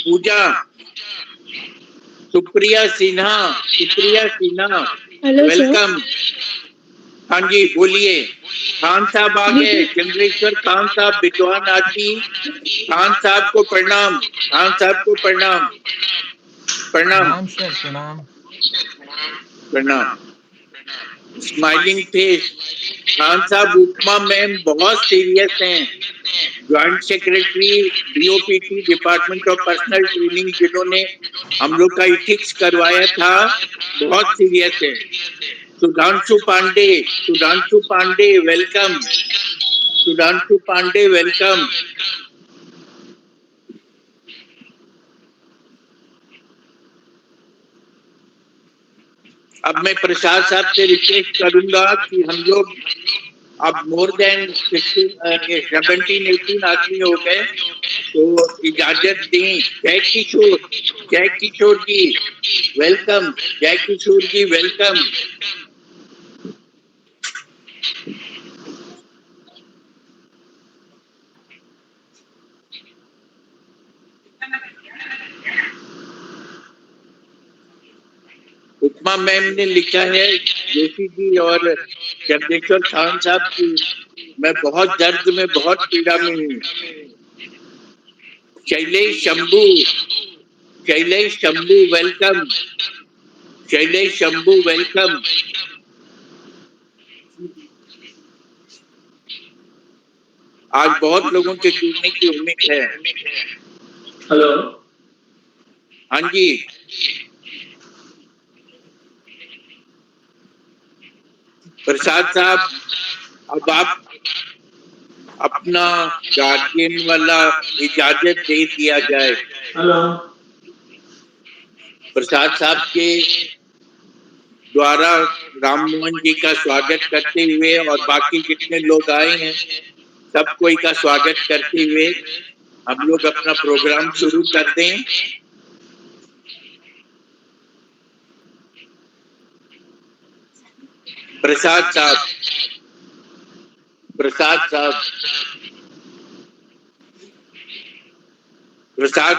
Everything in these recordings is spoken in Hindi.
पूजा, Supriya Sinha, hello sir. Welcome. हाँ जी बोलिए। खान साहब आ गए, चंद्रेश्वर खान साहब, विद्वान आदमी। खान साहब को प्रणाम, खान साहब को प्रणाम। प्रणाम सर, प्रणाम प्रणाम। Smiling face. खान साहब उपमा मैम बहुत सीरियस हैं, joint secretary DoPT department of personnel training, जिन्होंने हम लोग का इथिक्स करवाया था, बहुत सीरियस है। सुधांशु पांडे वेलकम। सुधांशु पांडे वेलकम। अब मैं प्रसाद साहब से रिक्वेस्ट करूंगा कि हम लोग अब मोर देन 17-18 आदमी हो गए, तो इजाजत दें। जय किशोर जी वेलकम। जय किशोर जी वेलकम। उपमा मैम ने लिखा है जोशी जी और चंद्रेश्वर खान साहब की, मैं बहुत दर्द में, बहुत पीड़ा में हूँ। शैलेश शंभू वेलकम। शैलेश शंभू वेलकम। आज बहुत लोगों के जुड़ने की उम्मीद है। हेलो। हाँ जी। प्रसाद साहब, अब आप अपना गार्जियन वाला इजाजत दे दिया जाए। हेलो। प्रसाद साहब के द्वारा राम मोहन जी का स्वागत करते हुए और बाकी जितने लोग आए हैं सब कोई का स्वागत करते हुए हम लोग अपना प्रोग्राम शुरू कर दें। प्रसाद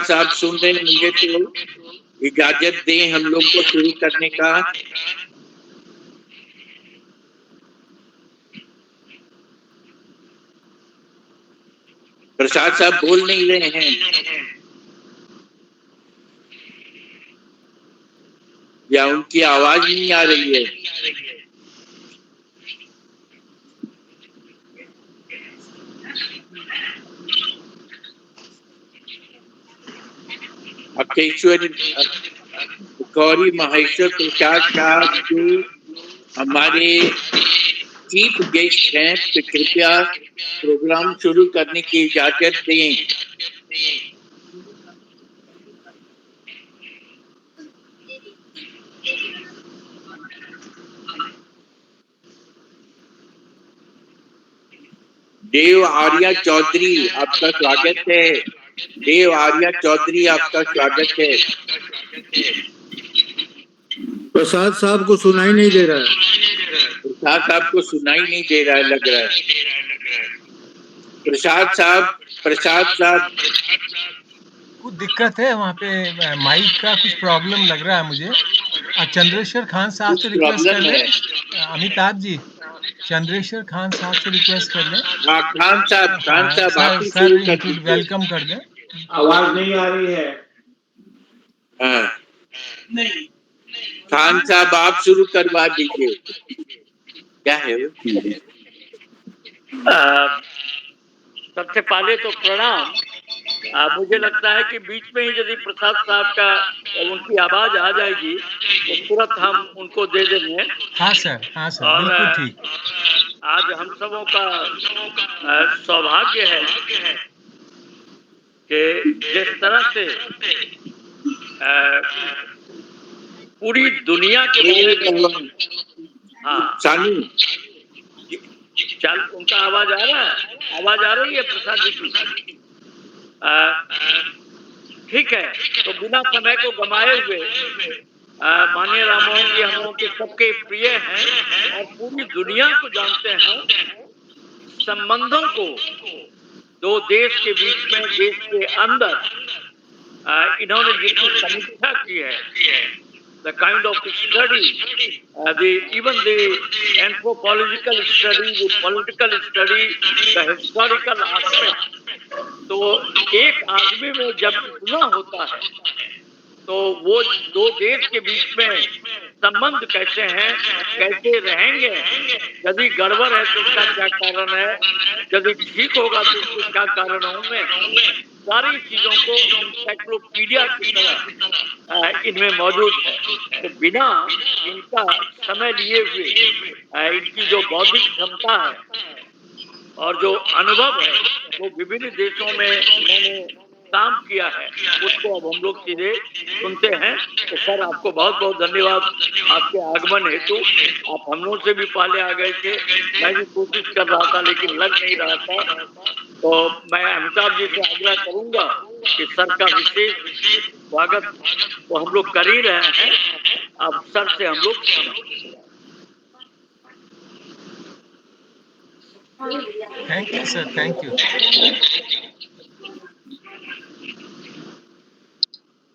साहब सुन रहे होंगे तो इजाजत दें हम लोग को शुरू करने का। प्रसाद साहब बोल नहीं रहे हैं या उनकी आवाज नहीं आ रही है। अकेश्वर गौरी महेश्वर प्रसाद साहब जो हमारे चीफ गेस्ट हैं, तो कृपया प्रोग्राम शुरू करने की इजाजत दें। देव आर्या चौधरी आपका स्वागत है। देव आर्या चौधरी आपका स्वागत है। प्रसाद साहब को सुनाई नहीं दे रहा है। प्रसाद साहब को सुनाई नहीं दे रहा है, लग रहा है। प्रसाद साहब कुछ दिक्कत है वहाँ पे, माइक का कुछ प्रॉब्लम लग रहा है मुझे। चंद्रेश्वर खान साहब से रिक्वेस्ट कर लें। अमिताभ जी, चंद्रेश्वर खान साहब से रिक्वेस्ट कर लें। खान साहब आप सर वेलकम कर दें। आवाज नहीं आ रही है। हाँ, खान साहब आप शुरू करवा दीजिए। क्या है वो? सबसे पहले तो प्रणाम। मुझे लगता है कि बीच में ही यदि प्रसाद साहब का उनकी आवाज आ जाएगी तो तुरंत हम उनको दे देंगे। हाँ सर, बिल्कुल ठीक। आज हम सबों का सौभाग्य है कि जिस तरह से पूरी दुनिया के बारे में, हाँ चल उनका आवाज आ रहा है, आवाज आ रही है प्रसाद जी की? ठीक है, तो बिना समय को गंवाए हुए माननीय राममोहन जी हम लोगों के सबके प्रिय हैं और पूरी दुनिया को जानते हैं। संबंधों को दो देश के बीच में, देश के अंदर इन्होंने जितनी समीक्षा की है, the kind of study, even the anthropological study, the political study, the historical aspect, तो एक आदमी में जब इतना होता है तो वो दो देश के बीच में संबंध कैसे हैं, कैसे रहेंगे, यदि गड़बड़ है तो उसका क्या कारण है, यदि ठीक होगा तो उसके क्या कारण होंगे, सारी चीजों को एनसाइक्लोपीडिया की तरह इनमें मौजूद है। तो बिना इनका समय लिए हुए इनकी जो बौद्धिक क्षमता है और जो अनुभव है वो विभिन्न देशों में इन्होंने काम किया है, उसको अब हम लोग सीधे सुनते हैं। तो सर आपको बहुत बहुत धन्यवाद आपके आगमन हेतु। आप हम लोग से भी पहले आ गए थे, मैं भी कोशिश कर रहा था लेकिन लग नहीं रहा था। तो मैं अमिताभ जी से आग्रह करूंगा कि सर का विशेष स्वागत तो हम लोग कर ही रहे हैं, अब सर से हम लोग thank you sir, thank you.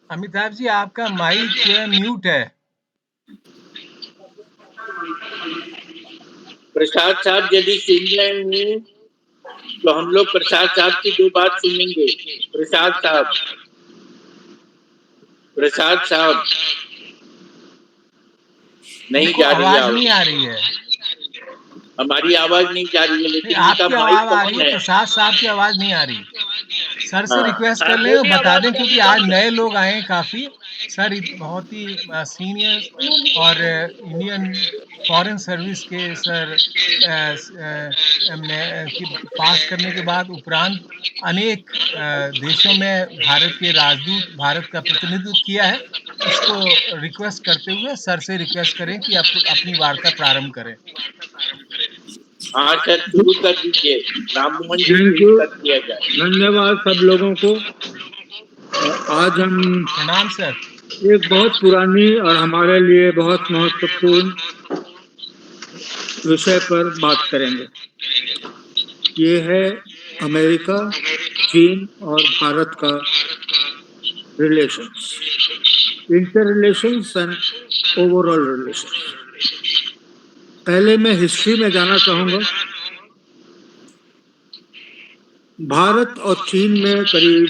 Amitabh ji आपका माइक म्यूट है। प्रसाद साहब यदि सुन रहे हैं तो हम लोग प्रसाद साहब की दो बात सुनेंगे। प्रसाद साहब नहीं जा रही आवाज नहीं आ रही है, हमारी आवाज नहीं जा रही है, लेकिन आपकी आवाज आ रही है, प्रसाद साहब की आवाज नहीं आ रही। सर से रिक्वेस्ट कर ले बता दें, क्योंकि आज नए लोग आए हैं काफी। सर बहुत ही सीनियर और इंडियन फॉरेन सर्विस के सर पास करने के बाद उपरांत अनेक देशों में भारत के राजदूत, भारत का प्रतिनिधित्व किया है। इसको रिक्वेस्ट करते हुए सर से रिक्वेस्ट करें कि आप अपनी वार्ता प्रारंभ करें। हाँ सर, शुरू कर दीजिए। राममोहन जी कर दिया जाए। धन्यवाद सब लोगों को। आज हम प्रणाम सर। एक बहुत पुरानी और हमारे लिए बहुत महत्वपूर्ण विषय पर बात करेंगे। ये है अमेरिका, चीन और भारत का relations, inter relations and overall relations. पहले मैं हिस्ट्री में जाना चाहूंगा। भारत और चीन में करीब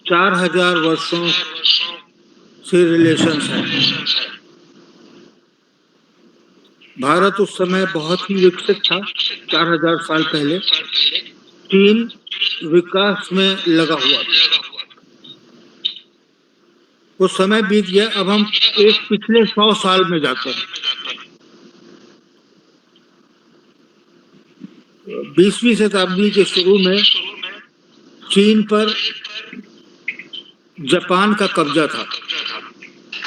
4000 वर्षों से रिलेशंस है। भारत उस समय बहुत ही विकसित था, 4000 साल पहले। चीन विकास में लगा हुआ था। वो समय बीत गया। अब हम एक पिछले 100 साल में जाते हैं। 20वीं शताब्दी के शुरू में चीन पर जापान का कब्जा था।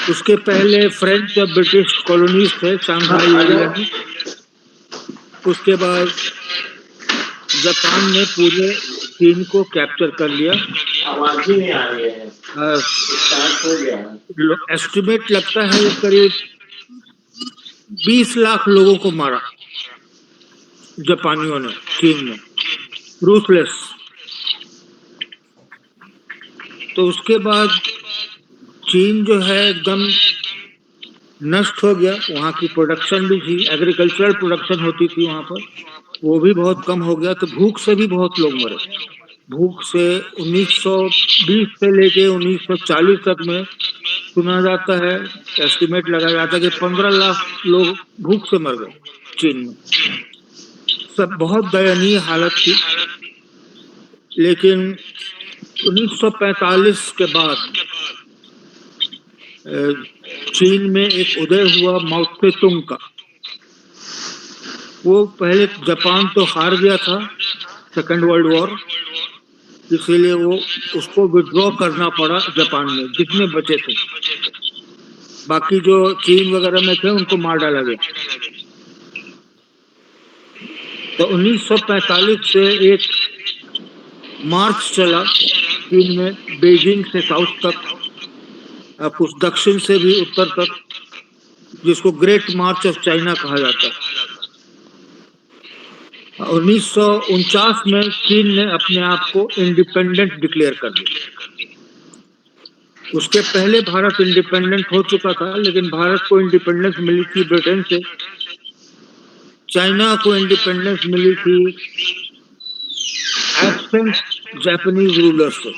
उसके पहले फ्रेंच और ब्रिटिश कॉलोनीज थे शंघाई एरिया में। उसके बाद जापान ने पूरे चीन को कैप्चर कर लिया। आवाज ही नहीं आ रही है। एस्टिमेट लगता है करीब 20 लाख लोगों को मारा जापानियों ने चीन में, रूथलेस। तो उसके बाद चीन जो है एकदम नष्ट हो गया। वहाँ की प्रोडक्शन भी थी, एग्रीकल्चरल प्रोडक्शन होती थी वहाँ पर, वो भी बहुत कम हो गया। तो भूख से भी बहुत लोग मरे। भूख से 1920 से लेके 1940 तक में सुना जाता है, एस्टिमेट लगाया जाता है कि 15 लाख लोग भूख से मर गए चीन में। सब बहुत दयनीय हालत थी। लेकिन 1945 के बाद चीन में एक उदय हुआ माओ त्से-तुंग का। वो पहले जापान तो हार गया था सेकेंड वर्ल्ड वॉर, इसीलिए वो उसको विड्रॉ करना पड़ा जापान में, जितने बचे थे। बाकी जो चीन वगैरह में थे उनको मार डाला गया। तो 1945 से एक मार्च चला चीन में, बीजिंग से साउथ तक, कुछ दक्षिण से भी उत्तर तक, जिसको ग्रेट मार्च ऑफ चाइना कहा जाता है। 1949 में चीन ने अपने आप को इंडिपेंडेंट डिक्लेयर कर दिया। उसके पहले भारत इंडिपेंडेंट हो चुका था, लेकिन भारत को इंडिपेंडेंस मिली थी ब्रिटेन से, चाइना को इंडिपेंडेंस मिली थी एब्सेंट जापानीज रूलर्स से,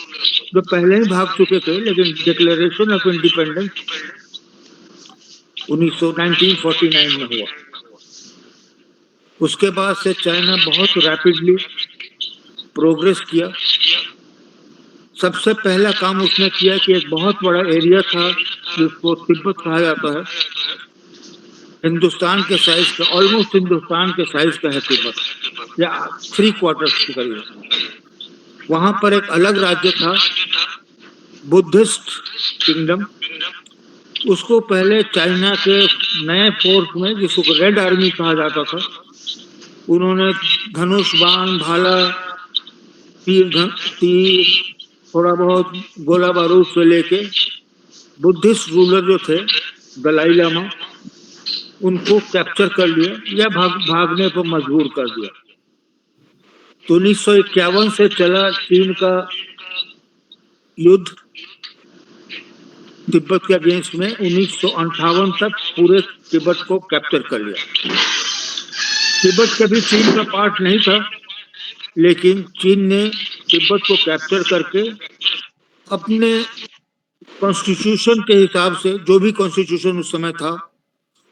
जो पहले ही भाग चुके थे, लेकिन डिक्लेरेशन ऑफ इंडिपेंडेंस 1949 में हुआ। उसके बाद से चाइना बहुत रैपिडली प्रोग्रेस किया। सबसे पहला काम उसने किया कि एक बहुत बड़ा एरिया था जिसको तिब्बत कहा जाता है, हिंदुस्तान के साइज का, ऑलमोस्ट हिंदुस्तान के साइज का है तिब्बत, या 3/4 के करीब। वहां पर एक अलग राज्य था, बुद्धिस्ट किंगडम। उसको पहले चाइना के नए फोर्स में, जिसको रेड आर्मी कहा जाता था, उन्होंने धनुष बाण, भाला, तीर, थोड़ा बहुत गोला बारूद से लेके बुद्धिस्ट रूलर जो थे दलाई लामा, उनको कैप्चर कर लिया या भागने पर मजबूर कर दिया। तो 1951 से चला चीन का युद्ध तिब्बत के अगेंस्ट में। 1958 तक पूरे तिब्बत को कैप्चर कर लिया। तिब्बत कभी चीन का पार्ट नहीं था, लेकिन चीन ने तिब्बत को कैप्चर करके अपने कॉन्स्टिट्यूशन के हिसाब से, जो भी कॉन्स्टिट्यूशन उस समय था,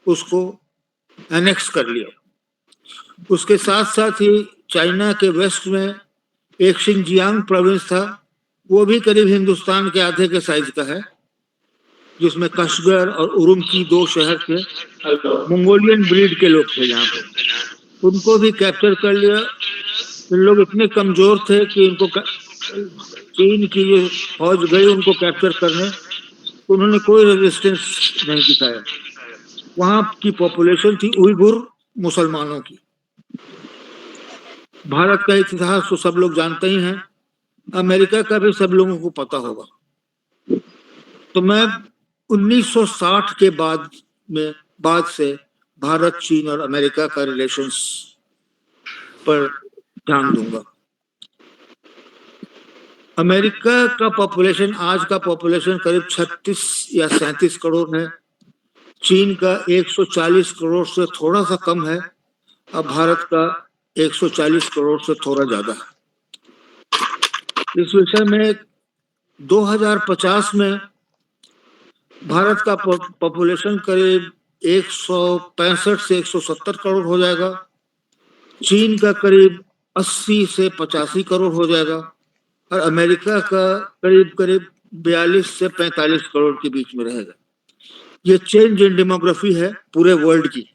उसको एनेक्स कर लिया। उसके साथ साथ ही चाइना के वेस्ट में एक शिनजियांग प्रोविंस था, वो भी करीब हिंदुस्तान के आधे के साइज का है, जिसमें कश्मीर और उरुमकी 2 शहर थे। मंगोलियन ब्रीड के लोग थे यहाँ पे, उनको भी कैप्चर कर लिया। इन लोग इतने कमजोर थे कि इनको चीन की जो फौज गई उनको कैप्चर करने, उन्होंने कोई रेजिस्टेंस नहीं दिखाया। वहां की पॉपुलेशन थी उइगुर मुसलमानों की। भारत का इतिहास तो सब लोग जानते ही हैं, अमेरिका का भी सब लोगों को पता होगा। तो मैं 1960 के बाद से भारत, चीन और अमेरिका का रिलेशंस पर ध्यान दूंगा। अमेरिका का पॉपुलेशन, आज का पॉपुलेशन करीब 36 या 37 करोड़ है। चीन का 140 करोड़ से थोड़ा सा कम है, अब भारत का 140 करोड़ से थोड़ा ज्यादा है। इस विषय में 2050 में भारत का पॉपुलेशन करीब 165 से 170 करोड़ हो जाएगा, चीन का करीब 80 से 85 करोड़ हो जाएगा, और अमेरिका का करीब 42 से 45 करोड़ के बीच में रहेगा। ये चेंज इन डेमोग्राफी है पूरे वर्ल्ड की।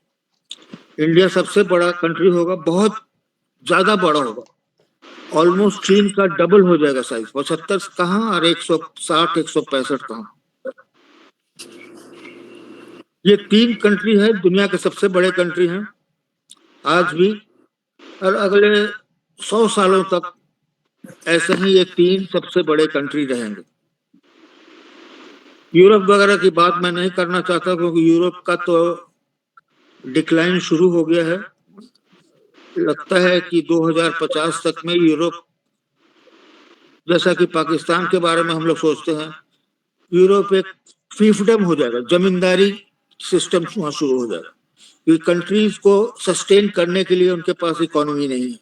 इंडिया सबसे बड़ा कंट्री होगा, बहुत ज्यादा बड़ा होगा, ऑलमोस्ट चीन का डबल हो जाएगा साइज। 75 कहाँ और 160 165 कहाँ। ये 3 कंट्री है, दुनिया के सबसे बड़े कंट्री हैं आज भी, और अगले 100 सालों तक ऐसे ही ये 3 सबसे बड़े कंट्री रहेंगे। यूरोप वगैरह की बात मैं नहीं करना चाहता, क्योंकि यूरोप का तो डिक्लाइन शुरू हो गया है। लगता है कि 2050 तक में यूरोप, जैसा कि पाकिस्तान के बारे में हम लोग सोचते हैं, यूरोप एक फीफडम हो जाएगा, जमींदारी सिस्टम वहां शुरू हो जाएगा। ये कंट्रीज को सस्टेन करने के लिए उनके पास इकोनॉमी नहीं है,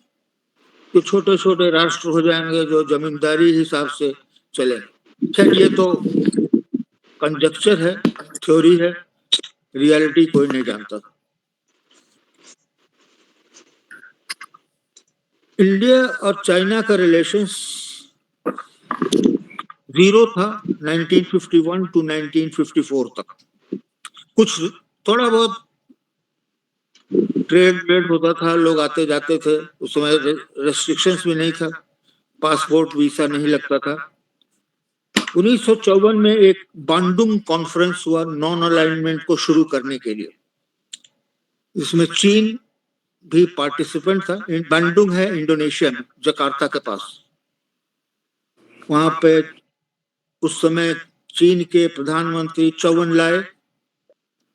तो छोटे छोटे राष्ट्र हो जाएंगे जो जमींदारी हिसाब से चलेंगे। खैर, ये तो कंजक्चर है, थ्योरी है, रियलिटी कोई नहीं जानता। इंडिया और चाइना का रिलेशंस 0 था 1951 टू 1954 तक। कुछ थोड़ा बहुत ट्रेड होता था, लोग आते जाते थे, उस समय रेस्ट्रिक्शंस भी नहीं था, पासपोर्ट वीसा नहीं लगता था। 1954 में एक बांडुंग कॉन्फ्रेंस हुआ नॉन अलाइनमेंट को शुरू करने के लिए, इसमें चीन भी पार्टिसिपेंट था। बांडुंग है इंडोनेशिया में, जकार्ता के पास। वहां पे उस समय चीन के प्रधानमंत्री चौवनलाई,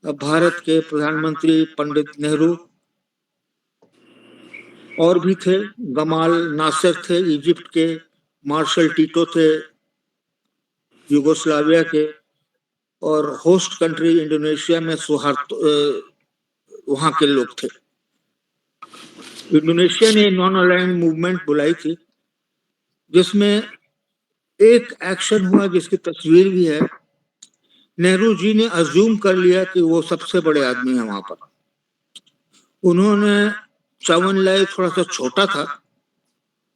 भारत के प्रधानमंत्री पंडित नेहरू और भी थे, गमाल नासिर थे, इजिप्ट के मार्शल टीटो थे, यूगोस्लाविया के और होस्ट कंट्री इंडोनेशिया में सौहार्द वहां के लोग थे। इंडोनेशिया ने नॉन अलाइंड मूवमेंट बुलाई थी, जिसमें एक एक्शन हुआ जिसकी तस्वीर भी है। नेहरू जी ने अज्यूम कर लिया कि वो सबसे बड़े आदमी हैं वहां पर। उन्होंने चावन लाई थोड़ा सा छोटा था,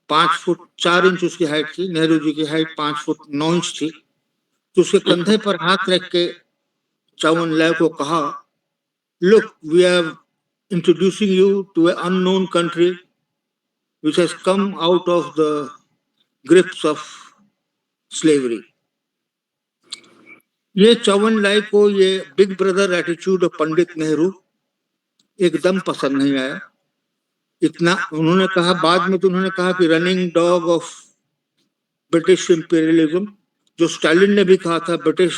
5 फुट 4 इंच उसकी हाइट थी, नेहरू जी की हाइट 5 फुट 9 इंच थी। तो उसके कंधे पर हाथ रख के चावन लाई को कहा, look we are introducing you to a unknown country which has come out of the grips of slavery. ये चावन लाई को ये big brother attitude of Pandit Nehru एकदम पसंद नहीं आया। इतना उन्होंने कहा, बाद में तो उन्होंने कहा कि running dog of British imperialism, जो स्टालिन ने भी कहा था, British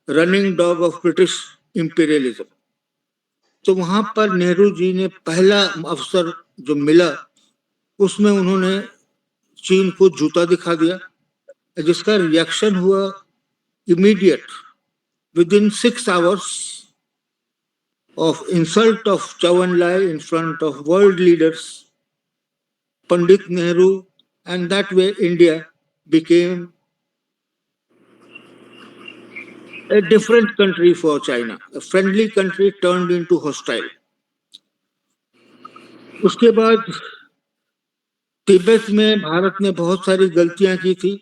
running dog of British imperialism. तो वहां पर नेहरू जी ने पहला अवसर जो मिला उसमें उन्होंने चीन को जूता दिखा दिया, जिसका रिएक्शन हुआ immediate. Within 6 hours of insult of Chou En-lai in front of world leaders, Pandit Nehru, and that way India became a different country for China. A friendly country turned into hostile. उसके बाद तिब्बत में भारत ने बहुत सारी गलतियां की थी।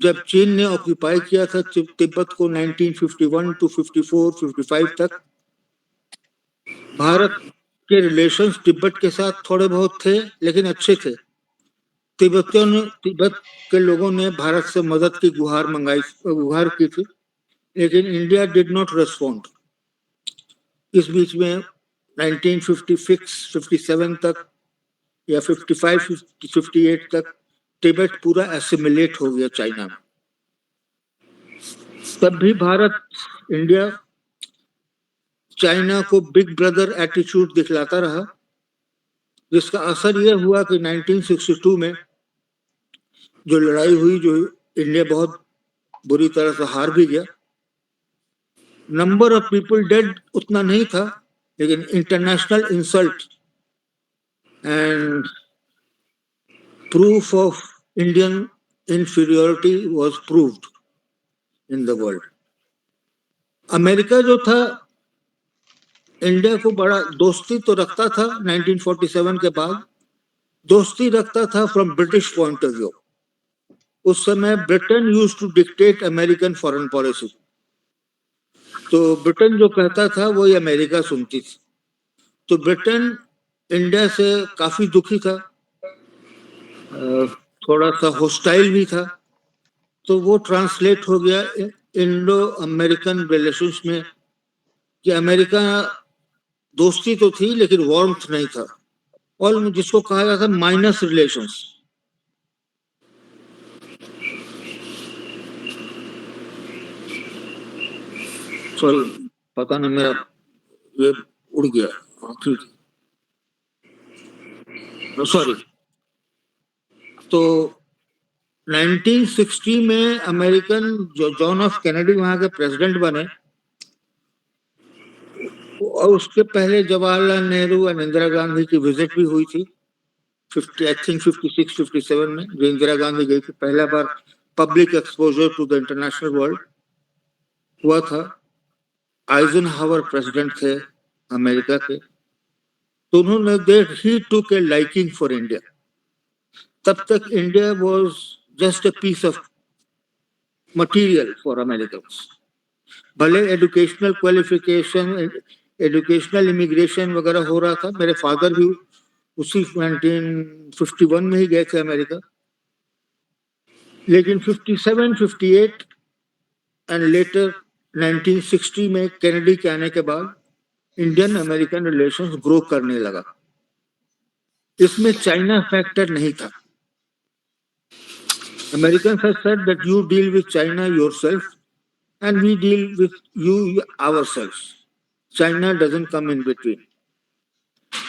जब चीन ने ऑक्यूपाई किया था तिब्बत को 1951 to 54-55 तक, भारत के रिलेशंस तिब्बत के साथ थोड़े बहुत थे, लेकिन अच्छे थे। तिब्बत के लोगों ने भारत से मदद की गुहार की थी, लेकिन इंडिया डिड नॉट रेस्पॉन्ड। इस बीच में 1956-57 तक या 55-58 तक तिब्बत पूरा एसिमिलेट हो गया चाइना में। तब भी भारत, इंडिया चाइना को बिग ब्रदर एटीट्यूड दिखलाता रहा, जिसका असर यह हुआ कि 1962 में जो लड़ाई हुई, जो इंडिया बहुत बुरी तरह से हार भी गया। नंबर ऑफ पीपल डेड उतना नहीं था, लेकिन international insult and proof of Indian inferiority was proved in the world. America जो था, इंडिया को बड़ा दोस्ती तो रखता था, 1947 के बाद दोस्ती रखता था from British point of view. उस समय Britain used to dictate American foreign policy, तो ब्रिटेन जो कहता था वही अमेरिका सुनती थी। तो ब्रिटेन इंडिया से काफी दुखी था, थोड़ा सा होस्टाइल भी था। तो वो ट्रांसलेट हो गया इंडो अमेरिकन रिलेशंस में कि अमेरिका दोस्ती तो थी लेकिन वार्मथ नहीं था, और जिसको कहा जाता था माइनस रिलेशंस। सॉरी, पता नहीं मेरा ये उड़ गया, ठीक, सॉरी। तो 1960 में अमेरिकन जो जॉन एफ कैनेडी वहां के प्रेसिडेंट बने, और उसके पहले जवाहरलाल नेहरू और इंदिरा गांधी की विजिट भी हुई थी 56-57 में, जो इंदिरा गांधी गई थी। पहला बार public exposure to the international world हुआ था। आइजनहावर प्रेसिडेंट थे अमेरिका के, तो उन्होंने ही took a liking for India. तब तक India was just a piece of material for Americans. भले एजुकेशनल क्वालिफिकेशन, एजुकेशनल इमिग्रेशन वगैरह हो रहा था। मेरे फादर भी उसी 1951 में ही गए थे अमेरिका, लेकिन 57, 58 एंड लेटर 1960 में कैनेडी के आने के बाद इंडियन अमेरिकन रिलेशंस ग्रो करने लगा। इसमें चाइना फैक्टर नहीं था। Americans have said that you deal with China yourself and we deal with you ourselves. China doesn't come in between.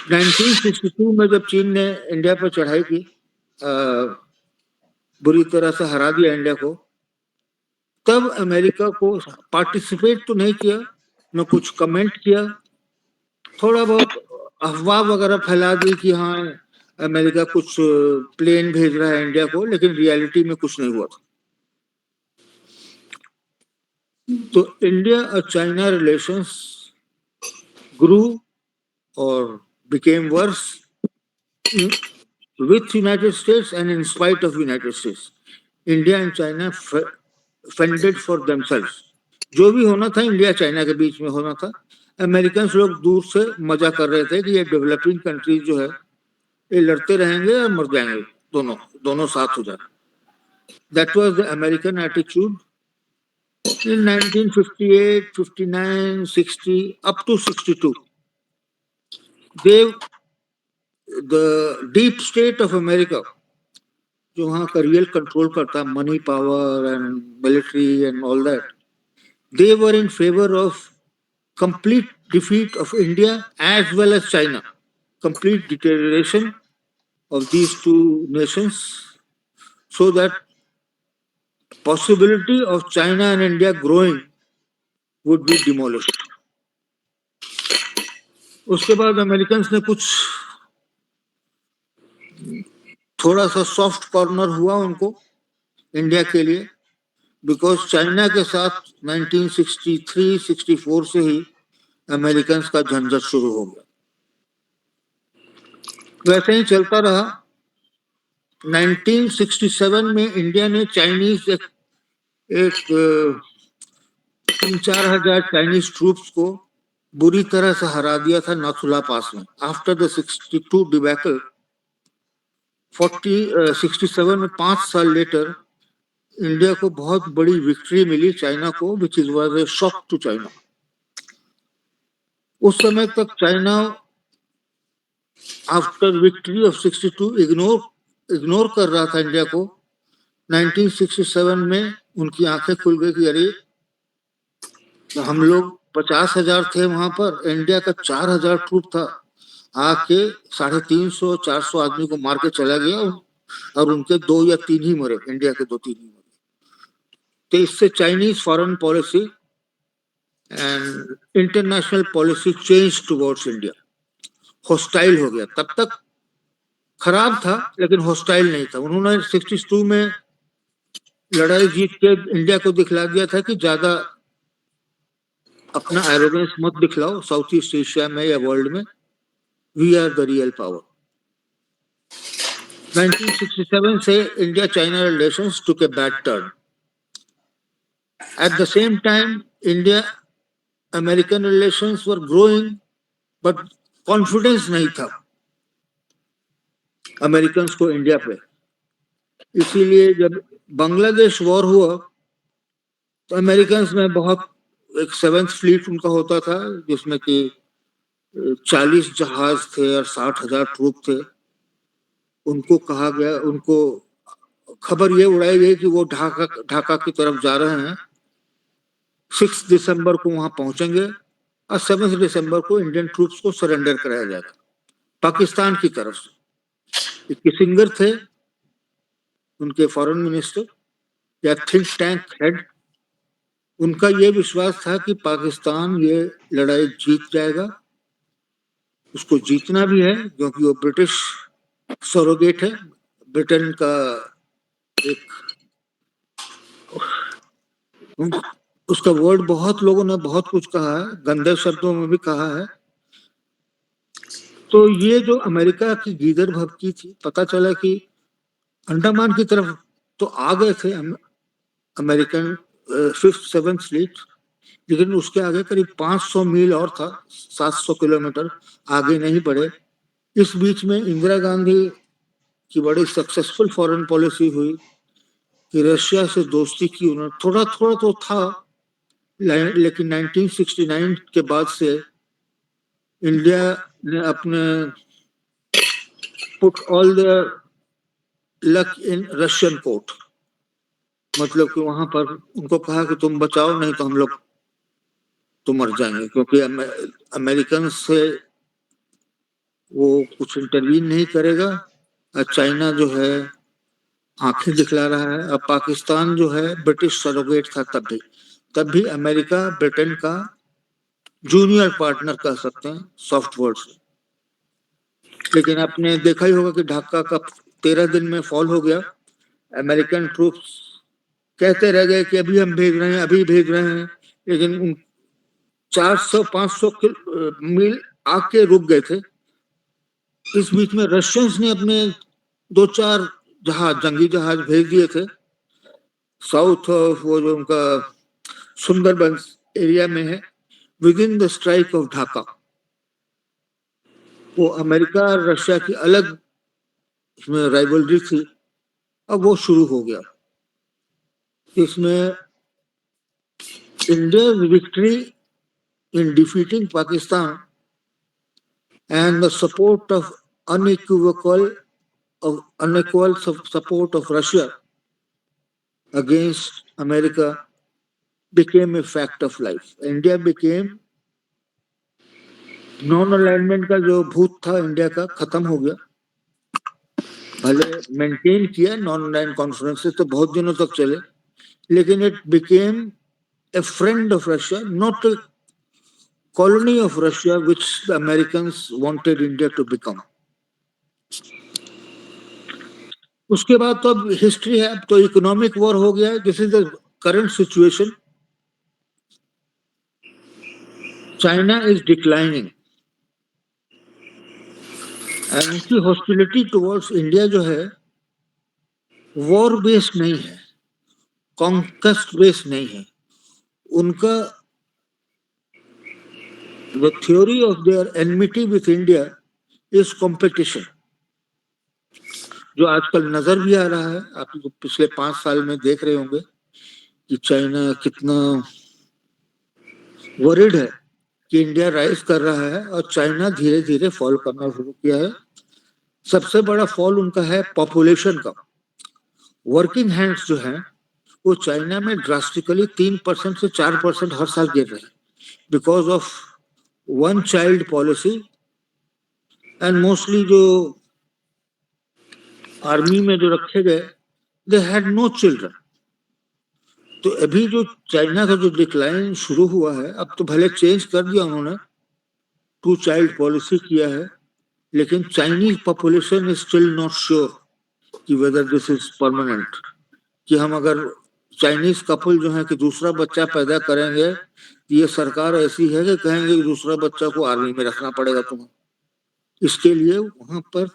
1962 में जब चीन ने इंडिया पर चढ़ाई की, बुरी तरह से हरा दिया इंडिया को, तब अमेरिका को पार्टिसिपेट तो नहीं किया, न कुछ कमेंट किया, थोड़ा बहुत अफवाह वगैरह फैला दी कि हाँ अमेरिका कुछ प्लेन भेज रहा है इंडिया को, लेकिन रियलिटी में कुछ नहीं हुआ था। तो इंडिया और चाइना रिलेशंस ग्रू और became worse with United States and in spite of United States. India and China fended for themselves. जो भी होना था इंडिया चाइना के बीच में होना था। अमेरिकन लोग दूर से मजा कर रहे थे कि ये डेवलपिंग कंट्रीज जो है ये लड़ते रहेंगे और मर जाएंगे, दोनों साथ हो जाए। That was the American attitude in 1958, 59, 60 up to 62. The deep state of America, जो वहाँ का रियल कंट्रोल करता, money power and military and all that, they were in favor of complete defeat of India as well as China, complete deterioration of these two nations, so that possibility of China and India growing would be demolished. उसके बाद अमेरिकन्स ने कुछ थोड़ा सा सॉफ्ट कॉर्नर हुआ उनको इंडिया के लिए, बिकॉज चाइना के साथ 1963-64 से ही अमेरिकन्स का झंझट शुरू हो गया। वैसे ही चलता रहा। 1967 में इंडिया ने चाइनीज एक 3-4 हजार चाइनीज ट्रूप्स को बुरी तरह से हरा दिया था नाथुला पास में। आफ्टर द 62 डिबैकल 67 में 5 साल लेटर इंडिया को बहुत बड़ी विक्ट्री मिली चाइना को, which is was a shock to China. उस समय तक China after victory of 62 ignore कर रहा था इंडिया को। 1967 में उनकी आंखें खुल गई कि अरे हम लोग 50,000 थे वहां पर, इंडिया का 4,000 ट्रूप था, आके 350-400 आदमी को मार के चला गया और उनके 2 या 3 ही मरे, इंडिया के 2-3 ही मरे। तो इससे Chinese foreign policy and international policy change towards India, hostile हो गया। तब तक खराब था लेकिन हॉस्टाइल नहीं था। उन्होंने 62 में लड़ाई जीत के इंडिया को दिखला दिया था कि ज्यादा अपना एरोगेंस मत दिखलाओ साउथ ईस्ट एशिया में या वर्ल्ड में, we are the real power. 1967 से India China relations took a bad turn. At the same time, India-American relations were growing, but confidence नहीं था अमेरिकन्स को इंडिया पे। इसीलिए जब बांग्लादेश वॉर हुआ तो अमेरिकन्स में बहुत, एक 7th फ्लीट उनका होता था जिसमें कि 40 जहाज थे और 60,000 ट्रूप थे। उनको कहा गया, उनको खबर ये उड़ाई गई कि वो ढाका की तरफ जा रहे हैं, 6 दिसंबर को वहां पहुंचेंगे और 7 दिसंबर को इंडियन ट्रूप्स को सरेंडर कराया जाएगा पाकिस्तान की तरफ से। किसिंगर थे उनके फॉरेन मिनिस्टर या थिंक टैंक हेड। उनका ये विश्वास था कि पाकिस्तान ये लड़ाई जीत जाएगा, उसको जीतना भी है क्योंकि वो ब्रिटिश सरोगेट है, ब्रिटेन का एक, उसका वर्ड बहुत लोगों ने बहुत कुछ कहा है, गंदे शब्दों में भी कहा है। तो ये जो अमेरिका की गीदड़ भभकी थी, पता चला कि अंडमान की तरफ तो आ गए थे अमेरिकन 5th 7th फ्लीट, लेकिन उसके आगे करीब 500 मील और था, 700 किलोमीटर आगे नहीं बढ़े। इस बीच में इंदिरा गांधी की बड़ी सक्सेसफुल फॉरेन पॉलिसी हुई कि रशिया से दोस्ती की उन्होंने, थोड़ा थोड़ा तो था, लेकिन 1969 के बाद से इंडिया ने अपने put all the luck in Russian court, मतलब कि वहां पर उनको कहा कि तुम बचाओ नहीं तो हम लोग तो मर जाएंगे, क्योंकि अमेरिकन से वो कुछ इंटरवीन नहीं करेगा और चाइना जो है आंखें दिखला रहा है। अब पाकिस्तान जो है ब्रिटिश सरोगेट था तब भी अमेरिका ब्रिटेन का जूनियर पार्टनर कह सकते हैं सॉफ्ट वर्ड से। लेकिन आपने देखा ही होगा कि ढाका का 13 दिन में फॉल हो गया। अमेरिकन ट्रूप्स कहते रह गए कि अभी हम भेज रहे हैं, अभी भेज रहे हैं, लेकिन 400-500 मील आके रुक गए थे। इस बीच में रशियंस ने अपने 2-4 जंगी जहाज भेज दिए थे साउथ ऑफ वो जो उनका सुंदरबंस एरिया में है, with in the strike off Dhaka. वो अमेरिका और रशिया की अलग इसमें राइवलरी थी, अब वो शुरू हो गया। इसमें India victory in defeating Pakistan and the support of unequivocal support of Russia against America became a fact of life. India became non-alignment का जो भूत था इंडिया का खत्म हो गया। भले मेंटेन किया नॉन-अलाइंड कॉन्फ्रेंसेस तो बहुत दिनों तक चले, लेकिन it became a friend of Russia, not a colony of Russia which the Americans wanted India to become. उसके बाद तो अब हिस्ट्री है, अब तो इकोनॉमिक वॉर हो गया है। This is the current situation. China is declining and उनकी हॉस्टिलिटी टुवर्ड्स इंडिया जो है वॉर बेस्ड नहीं है, कॉन्क्वेस्ट बेस्ड नहीं है। उनका the theory of their enmity with India is competition, जो आजकल नजर भी आ रहा है। आप तो पिछले 5 साल में देख रहे होंगे कि चाइना कितना वरिड है कि इंडिया राइज कर रहा है और चाइना धीरे धीरे फॉल करना शुरू किया है। सबसे बड़ा फॉल उनका है पॉपुलेशन का। वर्किंग हैंड्स जो हैं वो चाइना में ड्रास्टिकली 3% से 4% हर साल गिर रहे हैं because of one child policy and mostly जो आर्मी में जो रखे गए दे हैड नो चिल्ड्रन। तो अभी जो चाइना का जो डिक्लाइन शुरू हुआ है, अब तो भले चेंज कर दिया उन्होंने, 2 चाइल्ड पॉलिसी किया है, लेकिन Chinese population is still not sure कि वेदर दिस इज परमानेंट, कि हम अगर चाइनीज कपल जो है कि दूसरा बच्चा पैदा करेंगे, ये सरकार ऐसी है कि कहेंगे कि दूसरा बच्चा को आर्मी में रखना पड़ेगा तुम्हें। इसके लिए वहां पर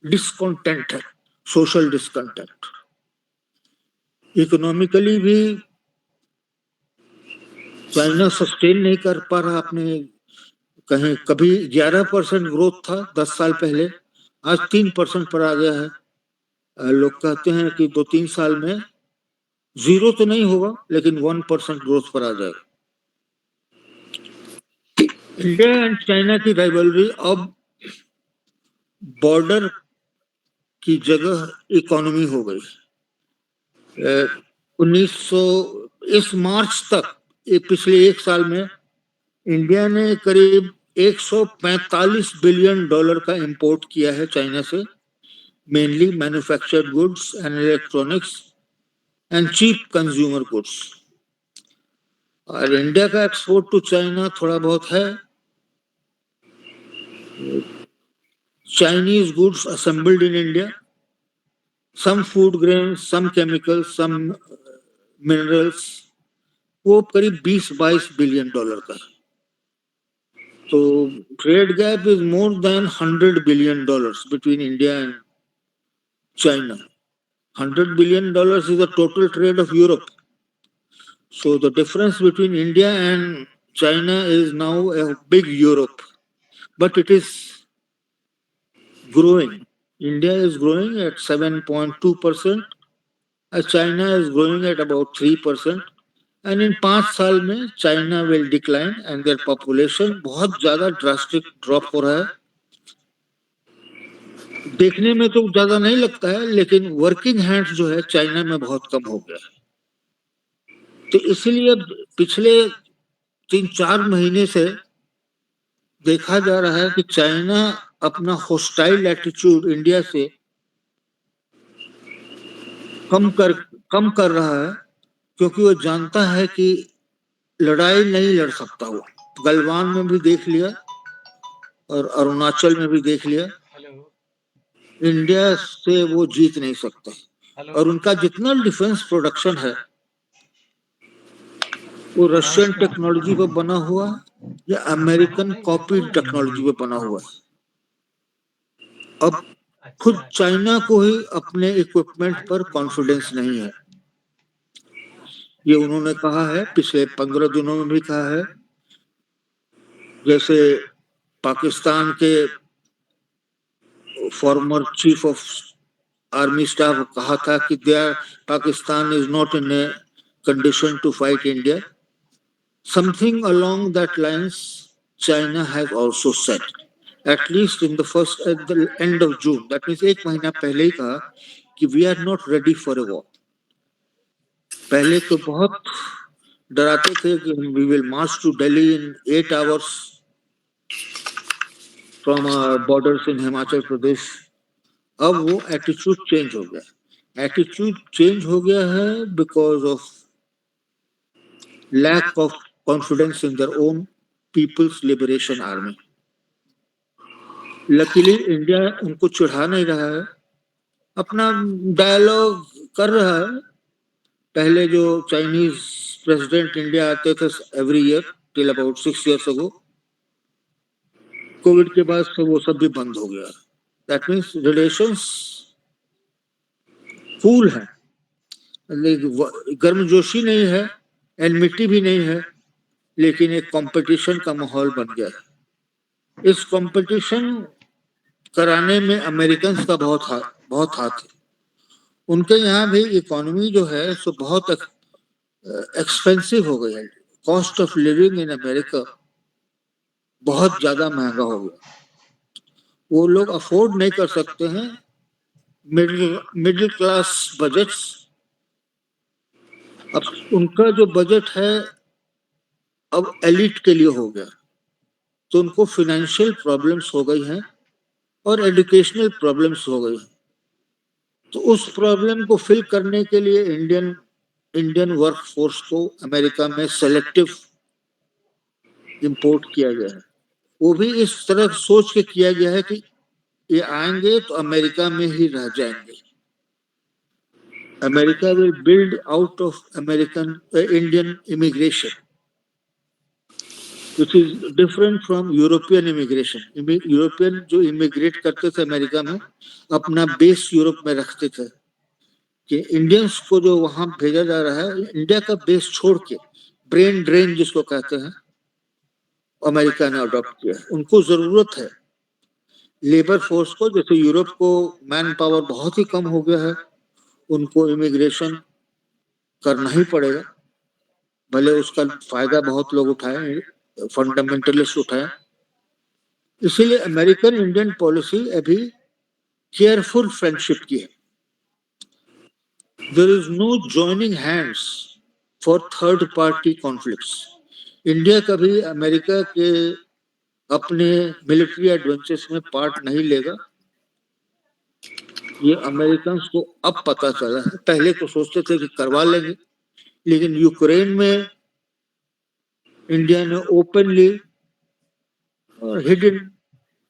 डिस्कंटेंट है, सोशल डिस्कंटेंट। इकोनॉमिकली भी चाइना सस्टेन नहीं कर पा रहा अपने, कहीं कभी 11% ग्रोथ था 10 साल पहले, आज 3% पर आ गया है। लोग कहते हैं कि 2-3 साल में 0 तो नहीं होगा लेकिन 1% ग्रोथ पर आ जाएगा। इंडिया एंड चाइना की राइवलरी अब बॉर्डर की जगह इकोनॉमी हो गई। 1900 इस मार्च तक पिछले 1 साल में इंडिया ने करीब $145 बिलियन का इंपोर्ट किया है चाइना से, mainly manufactured goods and electronics and cheap consumer goods. और इंडिया का एक्सपोर्ट टू चाइना थोड़ा बहुत है, Chinese goods assembled in India, some food grains, some chemicals, some minerals, वो करीब 20-22 बिलियन डॉलर का है। तो trade gap is more than $100 billion between India and China. $100 billion is the total trade of Europe. So the difference between India and China is now a big Europe, but it is growing. India is growing at 7.2%, and China is growing at about 3%. And in 5 साल में China will decline and their population बहुत ज्यादा ड्रास्टिक ड्रॉप हो रहा है। देखने में तो ज्यादा नहीं लगता है, लेकिन वर्किंग हैंड्स जो है चाइना में बहुत कम हो गया है। तो इसलिए पिछले 3-4 महीने से देखा जा रहा है कि चाइना अपना हॉस्टाइल एटीट्यूड इंडिया से कम कर रहा है, क्योंकि वो जानता है कि लड़ाई नहीं लड़ सकता। वो गलवान में भी देख लिया और अरुणाचल में भी देख लिया, इंडिया से वो जीत नहीं सकते। और उनका जितना डिफेंस प्रोडक्शन है वो रशियन टेक्नोलॉजी पे बना हुआ या अमेरिकन कॉपी टेक्नोलॉजी पे बना हुआ है। अब खुद चाइना को ही अपने इक्विपमेंट पर कॉन्फिडेंस नहीं है। ये उन्होंने कहा है, पिछले 15 दिनों में भी कहा है। जैसे पाकिस्तान के former chief of army staff कहा था कि Pakistan is not in a condition to fight India. Something along that lines China has also said, at least at the end of June. That means 1 महीना पहले ही कहा कि we are not ready for a war. पहले तो बहुत डराते थे कि we will march to Delhi in 8 hours from our borders in Himachal Pradesh. अब वो एटीट्यूड चेंज हो गया। एटीट्यूड चेंज हो गया है because of lack of confidence in their own People's Liberation Army. Luckily India उनको चिढ़ा नहीं रहा है, अपना डायलॉग कर रहा है। पहले जो चाइनीज प्रेसिडेंट इंडिया आते थे every year till about 6 years ago, Covid के बाद से वो सब भी बंद हो गया। दैट मीन्स रिलेशंस कूल है, गर्मजोशी नहीं है, एनमिटी भी नहीं है, लेकिन एक कंपटीशन का माहौल बन गया है। इस कंपटीशन कराने में अमेरिकन का बहुत हाथ है। उनके यहाँ भी इकोनॉमी जो है सो बहुत एक्सपेंसिव हो गई है। Cost of living in America बहुत ज्यादा महंगा हो गया। वो लोग अफोर्ड नहीं कर सकते हैं मिडिल क्लास बजट्स। अब उनका जो बजट है अब एलिट के लिए हो गया, तो उनको फाइनेंशियल प्रॉब्लम्स हो गई हैं और एजुकेशनल प्रॉब्लम्स हो गई। तो उस प्रॉब्लम को फिल करने के लिए इंडियन वर्कफोर्स को अमेरिका में सेलेक्टिव इंपोर्ट किया गया है। वो भी इस तरह सोच के किया गया है कि ये आएंगे तो अमेरिका में ही रह जाएंगे। America will build out of Indian immigration, which is different from European immigration. European जो इमिग्रेट करते थे अमेरिका में अपना बेस यूरोप में रखते थे कि इंडियंस को जो वहां भेजा जा रहा है इंडिया का बेस छोड़ के, ब्रेन ड्रेन जिसको कहते हैं, अमेरिका ने अडॉप्ट किया। उनको जरूरत है लेबर फोर्स को, जैसे यूरोप को मैन पावर बहुत ही कम हो गया है, उनको इमिग्रेशन करना ही पड़ेगा, भले उसका फायदा बहुत लोग उठाए, फंडामेंटलिस्ट उठाए। इसीलिए अमेरिकन इंडियन पॉलिसी अभी केयरफुल फ्रेंडशिप की है। There is no joining hands for third party conflicts. India कभी अमेरिका के अपने मिलिट्री एडवेंचर्स में पार्ट नहीं लेगा। ये अमेरिकन को अब पता चला है। पहले तो सोचते थे कि करवा लेंगे, लेकिन यूक्रेन में इंडिया ने ओपनली और हिडन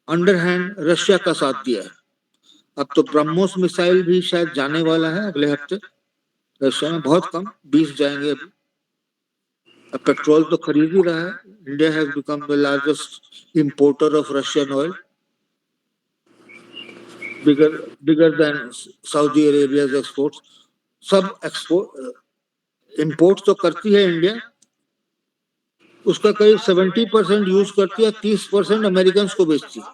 अंडरहैंड रशिया का साथ दिया है। अब तो ब्रह्मोस मिसाइल भी शायद जाने वाला है अगले हफ्ते। रशिया में बहुत कम 20 जाएंगे अभी। अब पेट्रोल तो खरीद ही रहा है। India has become the largest importer of Russian oil, bigger than Saudi Arabia's exports. सब एक्सपोर्ट इंपोर्ट तो करती है इंडिया, उसका करीब 70% यूज करती है, 30% अमेरिकन को बेचती है।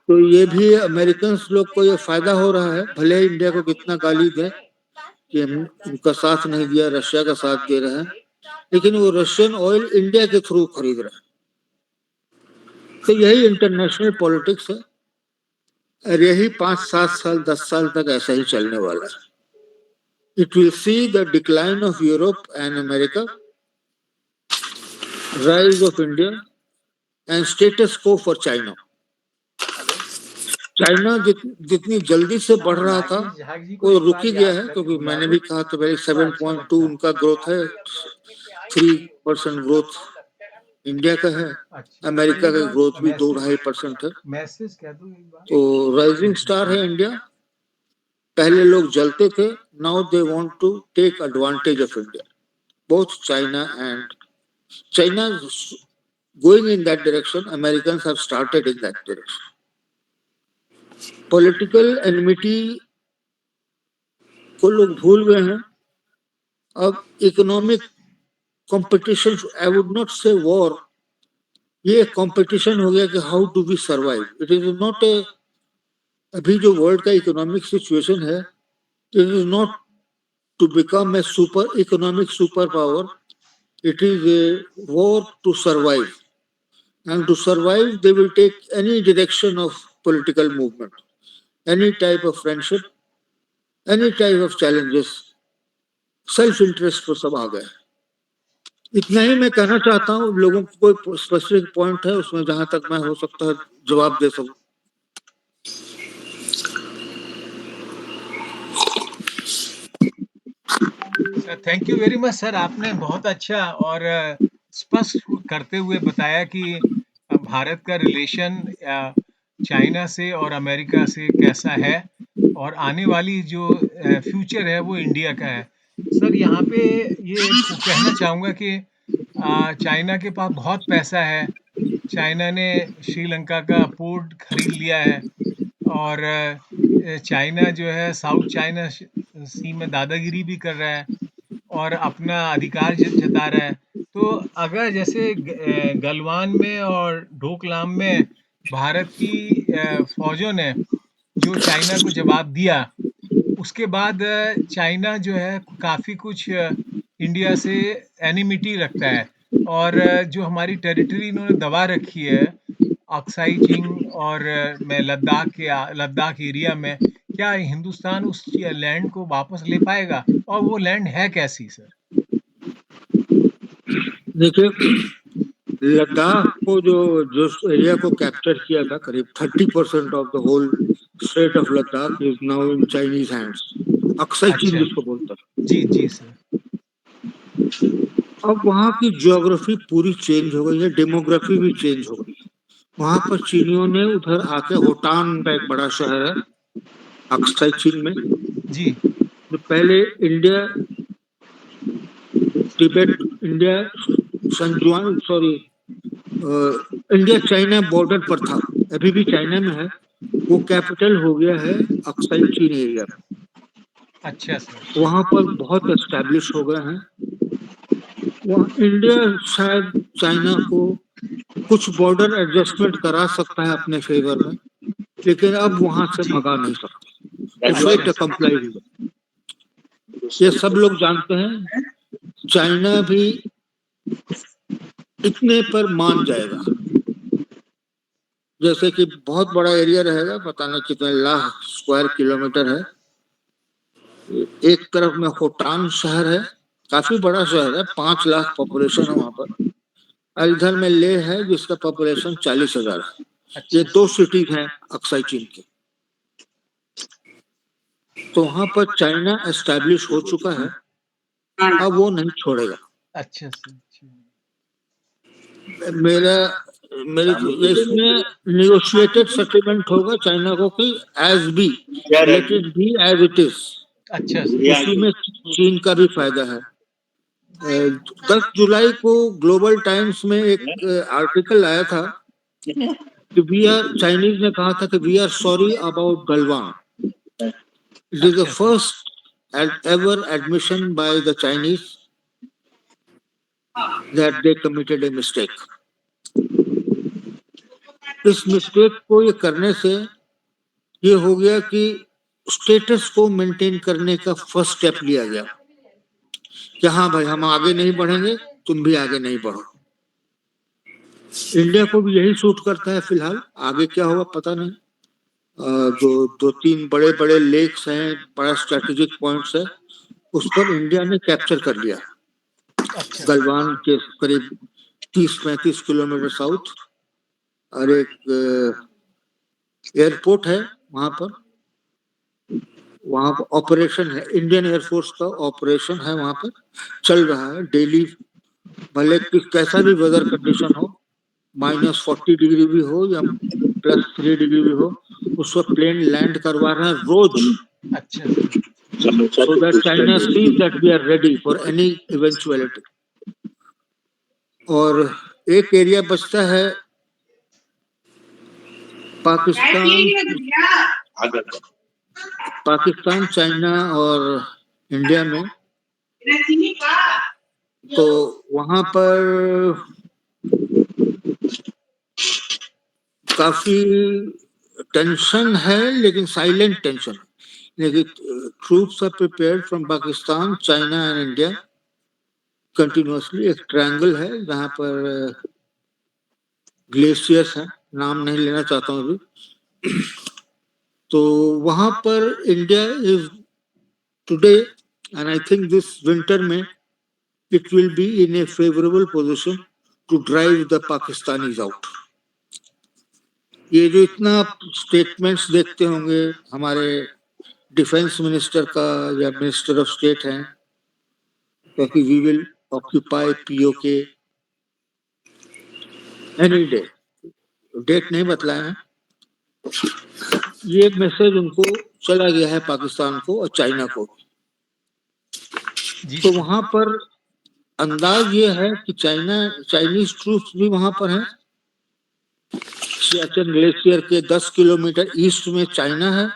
तो ये भी अमेरिकन लोग को ये फायदा हो रहा है। भले इंडिया को कितना गाली दे कि उनका साथ नहीं दिया, रशिया का साथ दे रहे हैं, लेकिन वो रशियन ऑयल इंडिया के थ्रू खरीद रहे हैं। तो यही इंटरनेशनल पॉलिटिक्स है और यही 5, 7 साल 10 साल तक ऐसा ही चलने वाला है। It will see the decline of Europe and America, rise of India and status quo for China. China जितनी जल्दी से बढ़ रहा था वो रुक ही गया है, क्योंकि मैंने भी कहा तो पहले 7.2 उनका ग्रोथ है, 3% ग्रोथ इंडिया का है, अमेरिका का ग्रोथ भी 2-2.5% है। मैसेज कह दो एक बार। तो राइजिंग स्टार है इंडिया। पहले लोग जलते थे, now they want to take advantage of India, both China and China going in that direction, Americans have started in that direction. Political enmity को लोग भूल गए हैं, अब economic competition, I would not say war, ये कंपटीशन हो गया कि how do we survive. It is not a, अभी जो वर्ल्ड का इकोनॉमिक सिचुएशन है, it is not to become a super economic super power, it is a war to survive, and to survive they will take any direction of political movement, any type of friendship, any type of challenges, self interest पर सब आ गए। इतना ही मैं कहना चाहता हूँ। लोगों को कोई स्पेसिफिक पॉइंट है उसमें जहां तक मैं हो सकता है जवाब दे सकूं। Thank you very much sir, आपने बहुत अच्छा और स्पष्ट करते हुए बताया कि भारत का रिलेशन चाइना से और अमेरिका से कैसा है और आने वाली जो फ्यूचर है वो इंडिया का है। सर यहाँ पे ये कहना चाहूँगा कि चाइना के पास बहुत पैसा है, चाइना ने श्रीलंका का पोर्ट खरीद लिया है और चाइना जो है साउथ चाइना सी में दादागिरी भी कर रहा है और अपना अधिकार जता रहा है। तो अगर जैसे गलवान में और डोकलाम में भारत की फौजों ने जो चाइना को जवाब दिया, उसके बाद चाइना जो है काफ़ी कुछ इंडिया से एनिमिटी रखता है और जो हमारी टेरिटरी इन्होंने दबा रखी है अक्साई चिंग और मैं लद्दाख एरिया में, क्या हिंदुस्तान उस लैंड को वापस ले पाएगा और वो लैंड है कैसी सर? देखिए, लद्दाख को जो एरिया को कैप्चर किया था, करीब 30% of the whole state of Ladakh is now in Chinese hands. Aksai Chin जिसको बोलते हैं। जी जी सर। अब वहाँ की ज्योग्राफी पूरी चेंज हो गई है, डेमोग्राफी भी चेंज हो गई। वहाँ पर चीनियों ने उधर आके, होटान का एक बड़ा शहर है अक्साई चीन में जी, जो पहले इंडिया तिब्बत इंडिया संजुआन सॉरी इंडिया चाइना बॉर्डर पर था, अभी भी चाइना में है, वो कैपिटल हो गया है अक्साई चीन एरिया। अच्छा सर। वहाँ पर बहुत एस्टैब्लिश हो गए हैं। वहाँ इंडिया शायद चाइना को कुछ बॉर्डर एडजस्टमेंट करा सकता है अपने फेवर में, लेकिन अब वहां से भगा नहीं सकता, फेट कंप्लाई हुआ। ये सब लोग जानते हैं, चाइना भी इतने पर मान जाएगा। जैसे कि बहुत बड़ा एरिया रहेगा, पता नहीं कितने लाख स्क्वायर किलोमीटर है। एक तरफ में होटान शहर है, काफी बड़ा शहर है, 5 लाख पॉपुलेशन है वहां पर। इधर में ले है जिसका पॉपुलेशन 40,000 है। ये 2 सिटीज हैं अक्साई चीन की। तो वहां पर चाइना एस्टैब्लिश हो चुका है, अब वो नहीं छोड़ेगा। अच्छा सर। मेरे इसमें निगोशिएटेड सेटलमेंट होगा चाइना को कि as be, let it be as it is. अच्छा उसी में चीन का भी फायदा है। 10 जुलाई को ग्लोबल टाइम्स में एक आर्टिकल आया था कि चाइनीज ने कहा था कि we are sorry about Galwan. It is the first ever admission by the Chinese that they committed a mistake. इस मिस्टेक को ये करने से ये हो गया कि स्टेटस को मेंटेन करने का फर्स्ट स्टेप लिया गया कि हाँ भाई, हम आगे नहीं बढ़ेंगे, तुम भी आगे नहीं बढ़ो। इंडिया को भी यही सूट करता है फिलहाल, आगे क्या होगा पता नहीं। जो 2-3 बड़े बड़े लेक्स हैं, बड़ा स्ट्रेटेजिक पॉइंट्स है, उस पर इंडिया ने कैप्चर कर लिया। गलवान के करीब 30-35 किलोमीटर साउथ और एक एयरपोर्ट है वहां पर, वहां पर ऑपरेशन है, इंडियन एयरफोर्स का ऑपरेशन है वहां पर, चल रहा है डेली, भले कैसा भी वेदर कंडीशन हो, -40 डिग्री भी हो या +3 डिग्री भी हो, उस वक्त प्लेन लैंड करवा रहे हैं रोज, अच्छा so that China sees that we are ready for any eventuality. और एक एरिया बचता है पाकिस्तान, चाइना और इंडिया में, तो वहां पर काफी टेंशन है, लेकिन साइलेंट टेंशन, लेकिन troops are prepared from Pakistan, China and India continuously. एक ट्रायंगल है जहां पर ग्लेशियर्स है, नाम नहीं लेना चाहता हूँ अभी, तो वहां पर India is today, and I think this winter में it will be in a favorable position to drive the Pakistanis out. ये जो इतना स्टेटमेंट्स देखते होंगे हमारे डिफेंस मिनिस्टर का या मिनिस्टर ऑफ स्टेट हैं, क्योंकि we will occupy PoK any day, date नहीं बतलाए हैं, ये मैसेज उनको चला गया है पाकिस्तान को और चाइना को। तो वहां पर अंदाज ये है कि चाइनीज ट्रूप्स भी वहां पर हैं। सियाचिन ग्लेशियर के 10 किलोमीटर ईस्ट में चाइना है,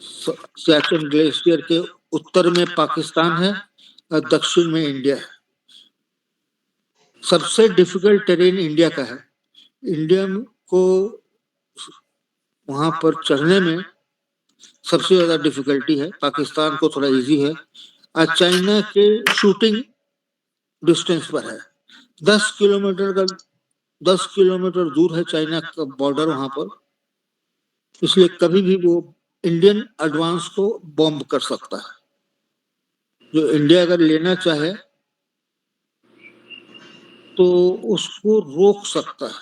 सियाचिन ग्लेशियर के उत्तर में पाकिस्तान है और दक्षिण में इंडिया है। सबसे डिफिकल्ट टेरेन इंडिया का है, इंडिया को वहां पर चढ़ने में सबसे ज्यादा डिफिकल्टी है, पाकिस्तान को थोड़ा इजी है, और चाइना के शूटिंग डिस्टेंस पर है, 10 किलोमीटर दूर है चाइना का बॉर्डर वहां पर, इसलिए कभी भी वो इंडियन एडवांस को बॉम्ब कर सकता है। जो इंडिया अगर लेना चाहे तो उसको रोक सकता है,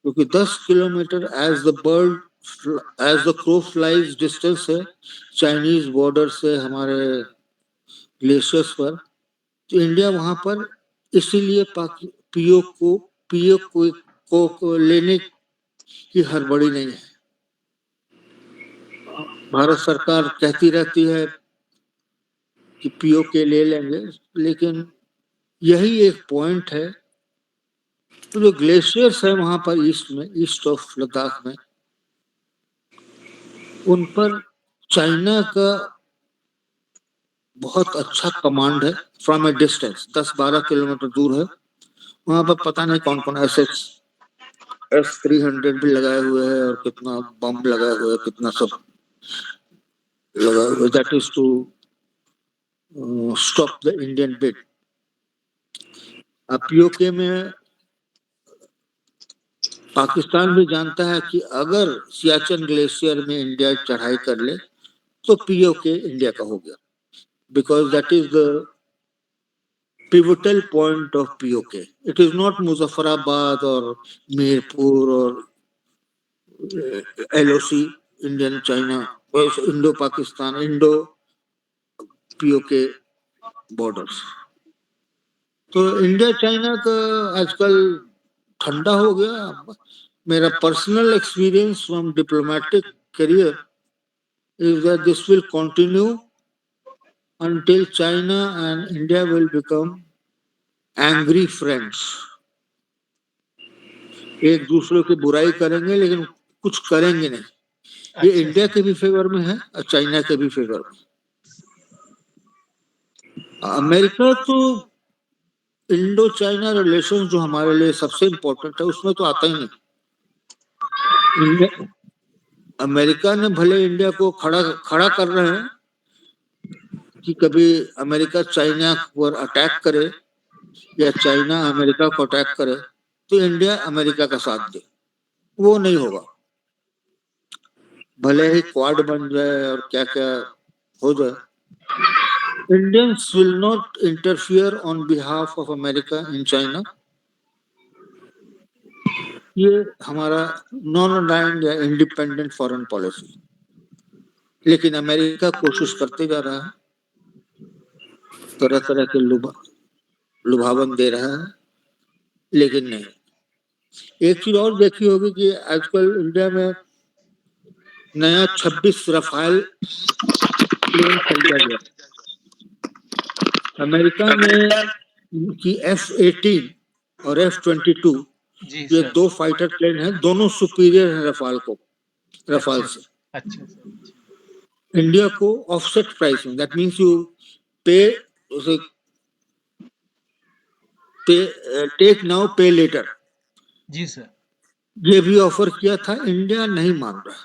क्योंकि 10 kilometre as the crow flies distance है चाइनीज बॉर्डर से हमारे ग्लेशियर्स पर, तो इंडिया वहां पर इसीलिए पीओ को लेने की हड़बड़ी नहीं है। भारत सरकार कहती रहती है कि पीओके ले लेंगे, लेकिन यही एक पॉइंट है, तो जो ग्लेशियर्स है वहां पर ईस्ट में, ईस्ट ऑफ लद्दाख में, उन पर चाइना का बहुत अच्छा कमांड है फ्रॉम ए डिस्टेंस, 10-12 किलोमीटर दूर है। वहां पर पता नहीं कौन कौन S-300 भी लगाए हुए हैं और कितना बम लगाए हुए हैं, कितना सब लगाए हुए, that is to stop the Indian bid. अब पीओके में पाकिस्तान भी जानता है कि अगर सियाचिन ग्लेशियर में इंडिया चढ़ाई कर ले तो पीओके इंडिया का हो गया, because that is the pivotal point of POK. It is not Muzaffarabad or Mirpur or LOC, Indian China, Indo-Pakistan, Indo-POK borders. तो इंडिया चाइना का आजकल ठंडा हो गया। मेरा personal experience from diplomatic career is that this will continue until China and India will become angry friends. एक दूसरे की बुराई करेंगे लेकिन कुछ करेंगे नहीं। ये इंडिया के भी फेवर में है और चाइना के भी फेवर में। अमेरिका तो इंडो चाइना रिलेशन जो हमारे लिए सबसे इम्पोर्टेंट है उसमें तो आता ही नहीं। अमेरिका ने भले इंडिया को खड़ा कर रहे हैं कि कभी अमेरिका चाइना पर अटैक करे या चाइना अमेरिका को अटैक करे तो इंडिया अमेरिका का साथ दे, वो नहीं होगा। भले ही क्वाड बन जाए और क्या क्या हो जाए, Indians will not interfere on behalf of America in China. ये हमारा नॉन अलाइंड या इंडिपेंडेंट फॉरेन पॉलिसी। लेकिन अमेरिका कोशिश करते जा रहा है, तरह तरह के लुभावन दे रहा है, लेकिन नहीं। एक चीज और देखी होगी कि आजकल इंडिया में नया 26 रफाल प्लेन खरीदा गया। अमेरिका में की F-18 और F-22 जी ये सर। 2 फाइटर प्लेन हैं, दोनों सुपीरियर हैं रफाल से। अच्छा सर। इंडिया को offset pricing, that means you पे टेक नाउ पे लेटर, जी सर। ये भी ऑफर किया था। इंडिया नहीं मान रहा,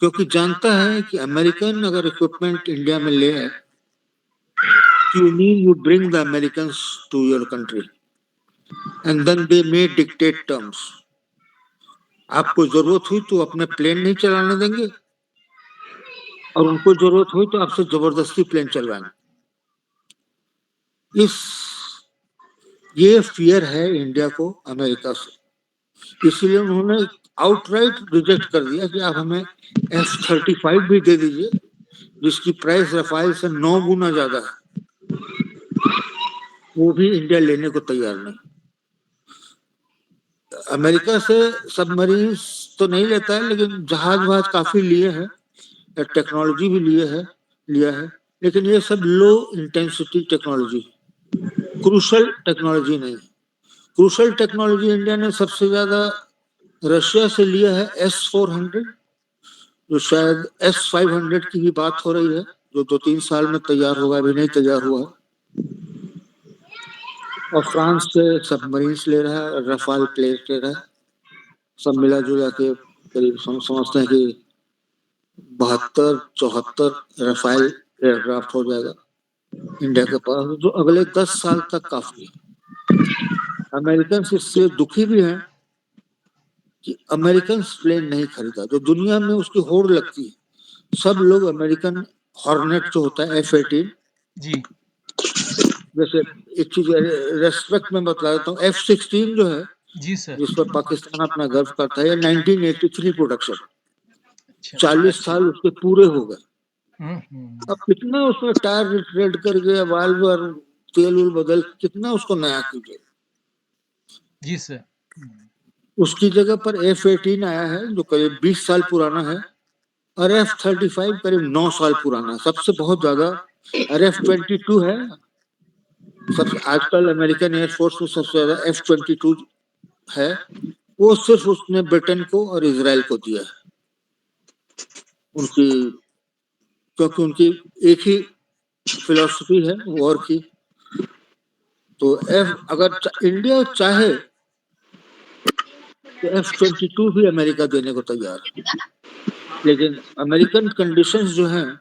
क्योंकि जानता है कि अमेरिकन अगर इक्विपमेंट इंडिया में ले आए, you mean you bring the Americans to your country and then they may dictate terms. आपको जरूरत हुई तो अपने प्लेन नहीं चलाने देंगे, और उनको जरूरत हुई तो आपसे जबरदस्ती प्लेन चलवाएंगे। ये फियर है इंडिया को अमेरिका से, इसलिए उन्होंने आउटराइट रिजेक्ट कर दिया कि आप हमें F-35 भी दे दीजिए, जिसकी प्राइस रफाल से 9 गुना ज्यादा है, वो भी इंडिया लेने को तैयार नहीं। अमेरिका से सबमरीन तो नहीं लेता है, लेकिन जहाज काफी लिए हैं, टेक्नोलॉजी भी लिया है, लेकिन ये सब low intensity technology, crucial technology नहीं। क्रूशल टेक्नोलॉजी इंडिया ने सबसे ज्यादा रशिया से लिया है S-400, जो शायद S-500 की भी बात हो रही है, जो 2-3 साल में तैयार होगा, अभी नहीं तैयार हुआ। और फ्रांस से सबमरीन्स ले रहा है, रफाल प्लेन ले रहा है, सब मिला जुला के करीब समझते हैं कि 72-74 रफाल एयरक्राफ्ट हो जाएगा इंडिया के पास, जो अगले 10 साल तक काफी है। अमेरिकन इससे दुखी भी हैं कि अमेरिकन प्लेन नहीं खरीदा, जो दुनिया में उसकी होड़ लगती है। सब लोग अमेरिकन हॉर्नेट जो होता है F-18 जी, जैसे एक चीज रेस्पेक्ट में बता देता हूँ, F-16 जो है, जी सर। जिस पर पाकिस्तान अपना गर्व करता है, 1983 प्रोडक्शन, अच्छा। 40 साल उसके पूरे हो गए। हम्म। अब कितना उसमें टायर रेड करके वाल्व और तेल उल बदल, कितना उसको नया कीजिए। जी सर। उसकी जगह पर F-18 आया है, जो करीब 20 साल पुराना है, और F-35 करीब 9 साल पुराना है। सबसे बहुत ज्यादा और F-22 है। सबसे आजकल अमेरिकन एयरफोर्स में सबसे ज्यादा F-22 है, वो सिर्फ उसने ब्रिटेन को और इजराइल को दिया है, क्योंकि उनकी एक ही फिलॉसफी है वॉर की। तो अगर इंडिया चाहे तो F-22 भी अमेरिका देने को तैयार है, लेकिन अमेरिकन कंडीशंस जो हैं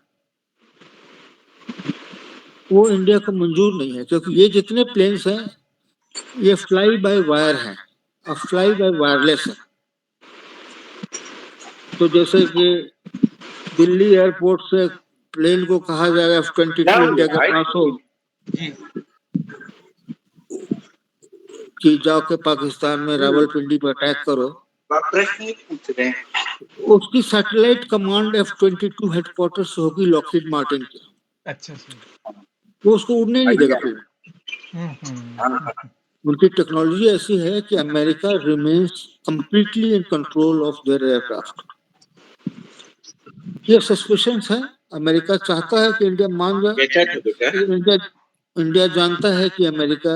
वो इंडिया को मंजूर नहीं है, क्योंकि ये जितने प्लेन्स हैं ये फ्लाई बाय वायर हैं और फ्लाई बाय वायरलेस है। तो जैसे कि दिल्ली एयरपोर्ट से प्लेन को कहा जाएगा F-22 इंडिया के पास हो कि जाके पाकिस्तान में रावलपिंडी पर अटैक करो, उसकी सैटेलाइट कमांड F-22 हेडक्वार्टर से होगी लॉकहीड मार्टिन की। अच्छा सर। वो उसको उड़ने नहीं देगा प्लेन। उनकी टेक्नोलॉजी ऐसी है कि America remains completely in control of their aircraft. ये सस्पिशंस है। अमेरिका चाहता है कि इंडिया मान जाए। इंडिया जानता है कि अमेरिका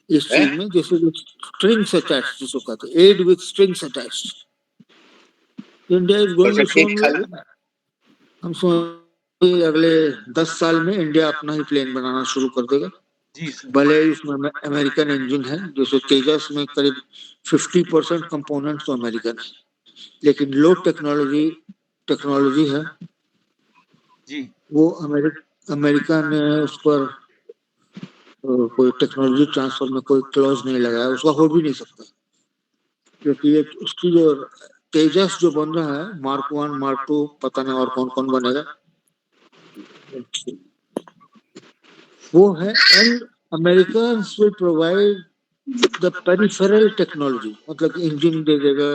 इस चीज में, जैसे स्ट्रिंग्स अटैच्ड जिसको कहते हैं, aid with strings attached, India is going to show. हम समझ अगले 10 साल में इंडिया अपना ही प्लेन बनाना शुरू कर देगा। भले इसमें अमेरिकन इंजन है, जैसे तेजस में करीब 50% कंपोनेंट्स तो अमेरिकन है, लेकिन लो टेक्नोलॉजी है जी। वो अमेरिका ने उस पर कोई टेक्नोलॉजी ट्रांसफर में कोई क्लॉज नहीं लगाया, उसका हो भी नहीं सकता, क्योंकि ये उसकी जो तेजस जो बन रहा है, Mark 1 Mark 2 पता नहीं और कौन कौन बनेगा, वो है। And Americans will provide the peripheral technology, मतलब इंजन दे देगा,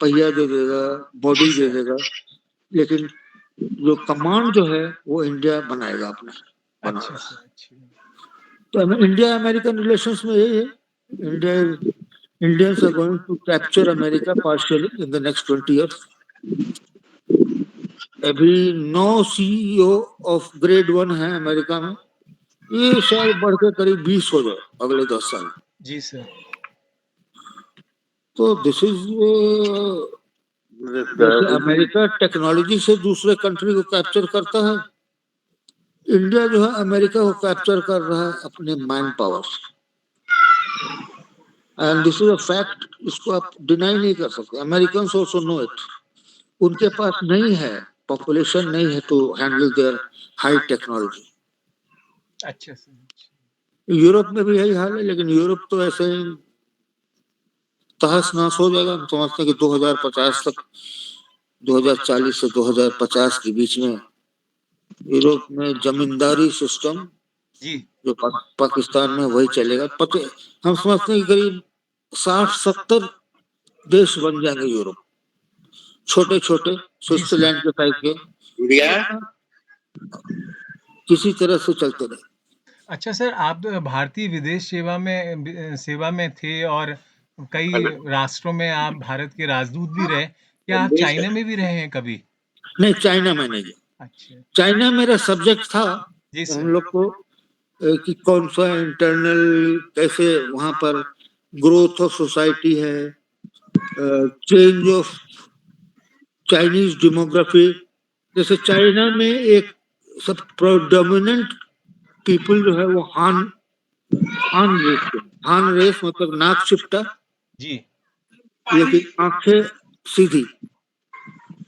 पहिया दे देगा, बॉडी दे देगा, लेकिन जो कमांड जो है वो इंडिया बनाएगा अपना बना अच्छा रहा है। सर, अच्छा। तो इंडिया अमेरिकन रिलेशंस में यही है, Indians are going to capture America partially in the next 20 years. अभी 9 CEO ऑफ ग्रेड 1 है अमेरिका में, ये शायद बढ़ के करीब 20 हो जाए अगले 10 साल। जी सर। तो दिस इज जैसे अमेरिका टेक्नोलॉजी से दूसरे कंट्री को कैप्चर करता है, इंडिया जो है अमेरिका को कैप्चर कर रहा है अपने man power, and this is a fact, इसको आप डिनाई नहीं कर सकते। अमेरिकन ऑल्सो नो इट, उनके पास नहीं है, पॉपुलेशन नहीं है to handle their high technology. अच्छा सर। यूरोप में भी यही हाल है, लेकिन यूरोप तो ऐसे ही तहस नहस हो जाएगा। हम समझते हैं कि 2050 तक, 2040 से 2050 के बीच में यूरोप में जमींदारी सिस्टम जी जो पाकिस्तान में वही चलेगा। हम समझते हैं कि करीब 60-70 देश बन जाएंगे यूरोप, छोटे छोटे स्विट्जरलैंड के टाइप के, किसी तरह से चलते रहे। अच्छा सर, आप तो भारतीय विदेश सेवा में थे और कई राष्ट्रों में आप भारत के राजदूत भी रहे। क्या आप चाइना में भी रहे हैं कभी? नहीं, चाइना में नहीं गया। अच्छा। चाइना मेरा सब्जेक्ट था। जी तो सर। हम लोग को कि कौन सा इंटरनल, कैसे वहां पर ग्रोथ ऑफ सोसाइटी है, चेंज ऑफ चाइनीज डेमोग्राफी। जैसे चाइना में एक सब प्रोडोमिनेंट पीपल जो है वो हान रेस मतलब नाक चिपटा, जी। लेकिन आंखें सीधी,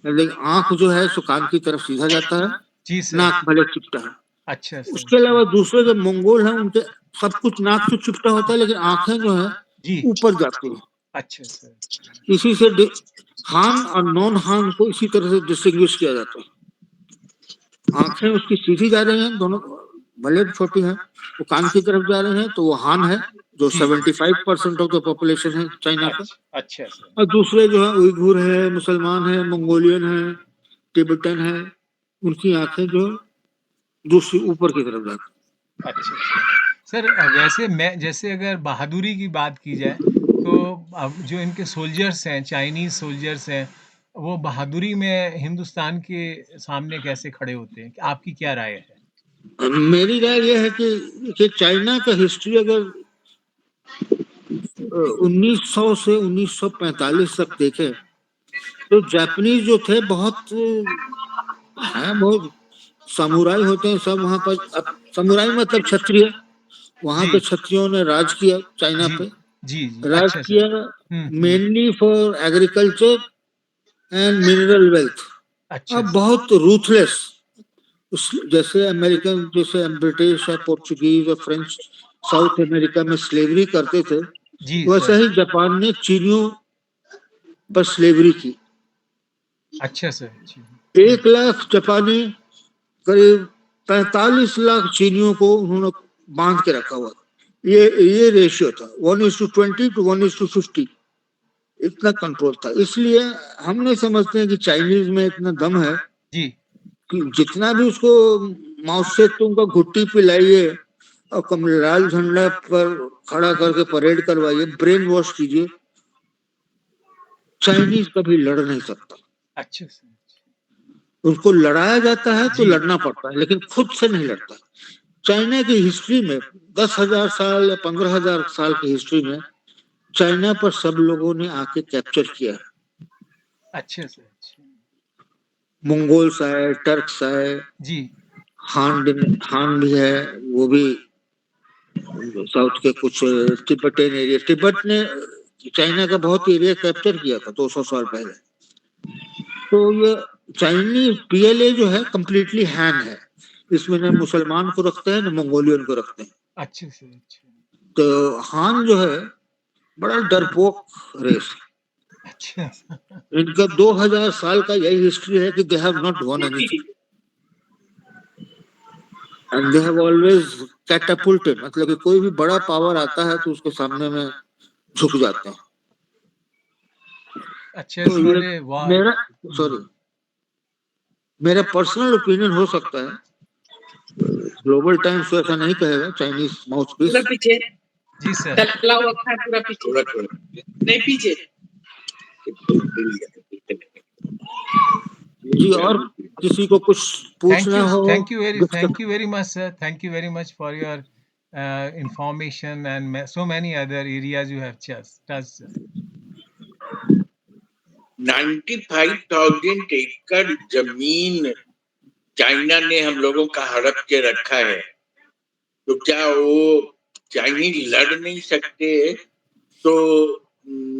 लेकिन आंख जो है सो कान की तरफ सीधा जाता है, जी सर। नाक भले चिपटा है। अच्छा सर। उसके अलावा दूसरे जो मंगोल हैं उनके सब कुछ नाक से चिपटा होता है, लेकिन आंखें जो है जी ऊपर जाती है। अच्छा सर। इसी से हान और नॉन हान को इसी तरह से डिस्टिंग्विश किया जाता है। आंखें उसकी सीधी जा रही हैं, दोनों भले छोटी हैं, वो कान की तरफ जा रहे हैं, तो वो हान है, जो 75% ऑफ द पॉपुलेशन है चाइना का। अच्छा सर। और दूसरे जो है उइघुर है, मुसलमान है, मंगोलियन है, तिब्बतन है, उनकी आंखें जो दूसरी ऊपर की तरफ जाती है। अच्छा सर, वैसे जैसे अगर बहादुरी की बात की जाए तो अब जो इनके सोल्जर्स हैं, चाइनीज सोल्जर्स हैं, वो बहादुरी में हिंदुस्तान के सामने कैसे खड़े होते हैं? आपकी क्या राय है? मेरी राय यह है कि चाइना का हिस्ट्री अगर 1900 से 1945 तक देखे तो जापानीज जो थे बहुत समुराई होते हैं सब वहां पर। समुराई मतलब क्षत्रिय, वहां के क्षत्रियों ने राज किया चाइना पे, जी राज अच्छा किया mainly for agriculture and mineral wealth. अब बहुत रूथलेस, जैसे अमेरिकन, जैसे ब्रिटिश और पोर्चुगीज और फ्रेंच साउथ अमेरिका में स्लेवरी करते थे, वैसा ही जापान ने चीनियों पर स्लेवरी की। अच्छा सर। 1 लाख जापानी, करीब 45 लाख चीनियों को उन्होंने बांध के रखा हुआ। ये रेशियो था 1:20 to 1:50, इतना कंट्रोल था। इसलिए हम नहीं समझते हैं कि चाइनीज में इतना दम है जी कि जितना भी उसको माउथ से तुमको घुट्टी पिलाइए और लाल झंडा पर खड़ा करके परेड करवाइए, ब्रेन वॉश कीजिए, चाइनीज कभी लड़ नहीं सकता। अच्छा सर। उसको लड़ाया जाता है तो लड़ना पड़ता है, लेकिन खुद से नहीं लड़ता। चाइना की हिस्ट्री में 10,000 साल या 15,000 साल की हिस्ट्री में चाइना पर सब लोगों ने आके कैप्चर किया। अच्छा सर। मंगोल्स आए, टर्क्स आए, जी हान भी है, वो भी साउथ के कुछ तिब्बतन एरिया, तिब्बत ने चाइना का बहुत एरिया कैप्चर किया था 200 साल पहले। तो ये चाइनीज पीएलए जो है कंप्लीटली हैन है, इसमें न मुसलमान को रखते हैं न मंगोलियन को रखते हैं। अच्छा सर। तो हान जो है बड़ा डरपोक रेस, अच्छा इनका 2000 साल का यही हिस्ट्री है कि they have not won anything. And they have always catapulted, मतलब कि कोई भी बड़ा पावर आता है तो उसके सामने में झुक जाते हैं। अच्छा तो ये सारे वार मेरा पर्सनल ओपिनियन हो सकता है, ग्लोबल टाइम्स तो ऐसा नहीं कहेगा, चाइनीज माउथपीस। पूरा पीछे जी सर, चला हुआ है, पूरा पीछे, नहीं पीछे। जी, और किसी को कुछ पूछना हो? thank you very much sir, thank you very much for your information and so many other areas you have touched sir. 95,000 एकड़ जमीन चाइना ने हम लोगों का हड़प के रखा है, तो क्या वो चाइनीज लड़ नहीं सकते? तो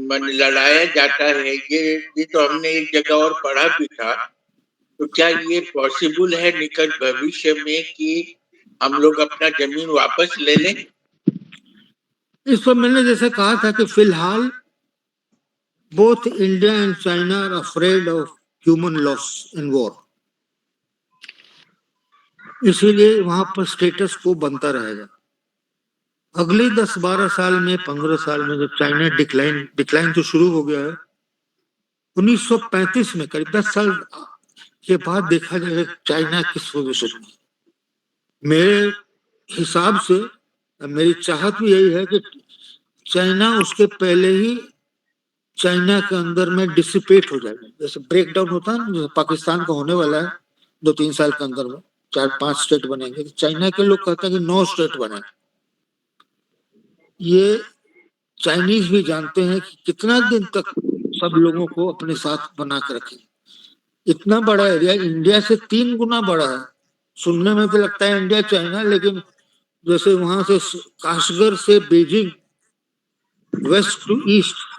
मन लड़ाया जाता है, ये तो हमने एक जगह और पढ़ा भी था। तो क्या ये पॉसिबल है निकट भविष्य में कि हम लोग अपना जमीन वापस ले लें? इस पर मैंने जैसे कहा था कि फिलहाल both India and China are afraid of human loss in war, इसीलिए वहां पर स्टेटस को बनता रहेगा। अगले 10-12 साल में, 15 साल में जब चाइना डिक्लाइन तो शुरू हो गया है, 1935 में करीब 10 साल के बाद देखा जाएगा चाइना किस पोजीशन में। मेरे हिसाब से मेरी चाहत भी यही है कि चाइना उसके पहले ही चाइना के अंदर में डिसिपेट हो जाएगा, जैसे ब्रेक डाउन होता है ना, जैसे पाकिस्तान का होने वाला है 2-3 साल के अंदर में 4-5 स्टेट बनेंगे। चाइना के लोग कहते हैं कि 9 स्टेट बने। ये चाइनीज भी जानते हैं कि कितना दिन तक सब लोगों को अपने साथ बना कर रखें। इतना बड़ा एरिया, इंडिया से 3 गुना बड़ा है। सुनने में तो लगता है इंडिया चाइना, लेकिन जैसे वहां से काशगर से बीजिंग वेस्ट टू ईस्ट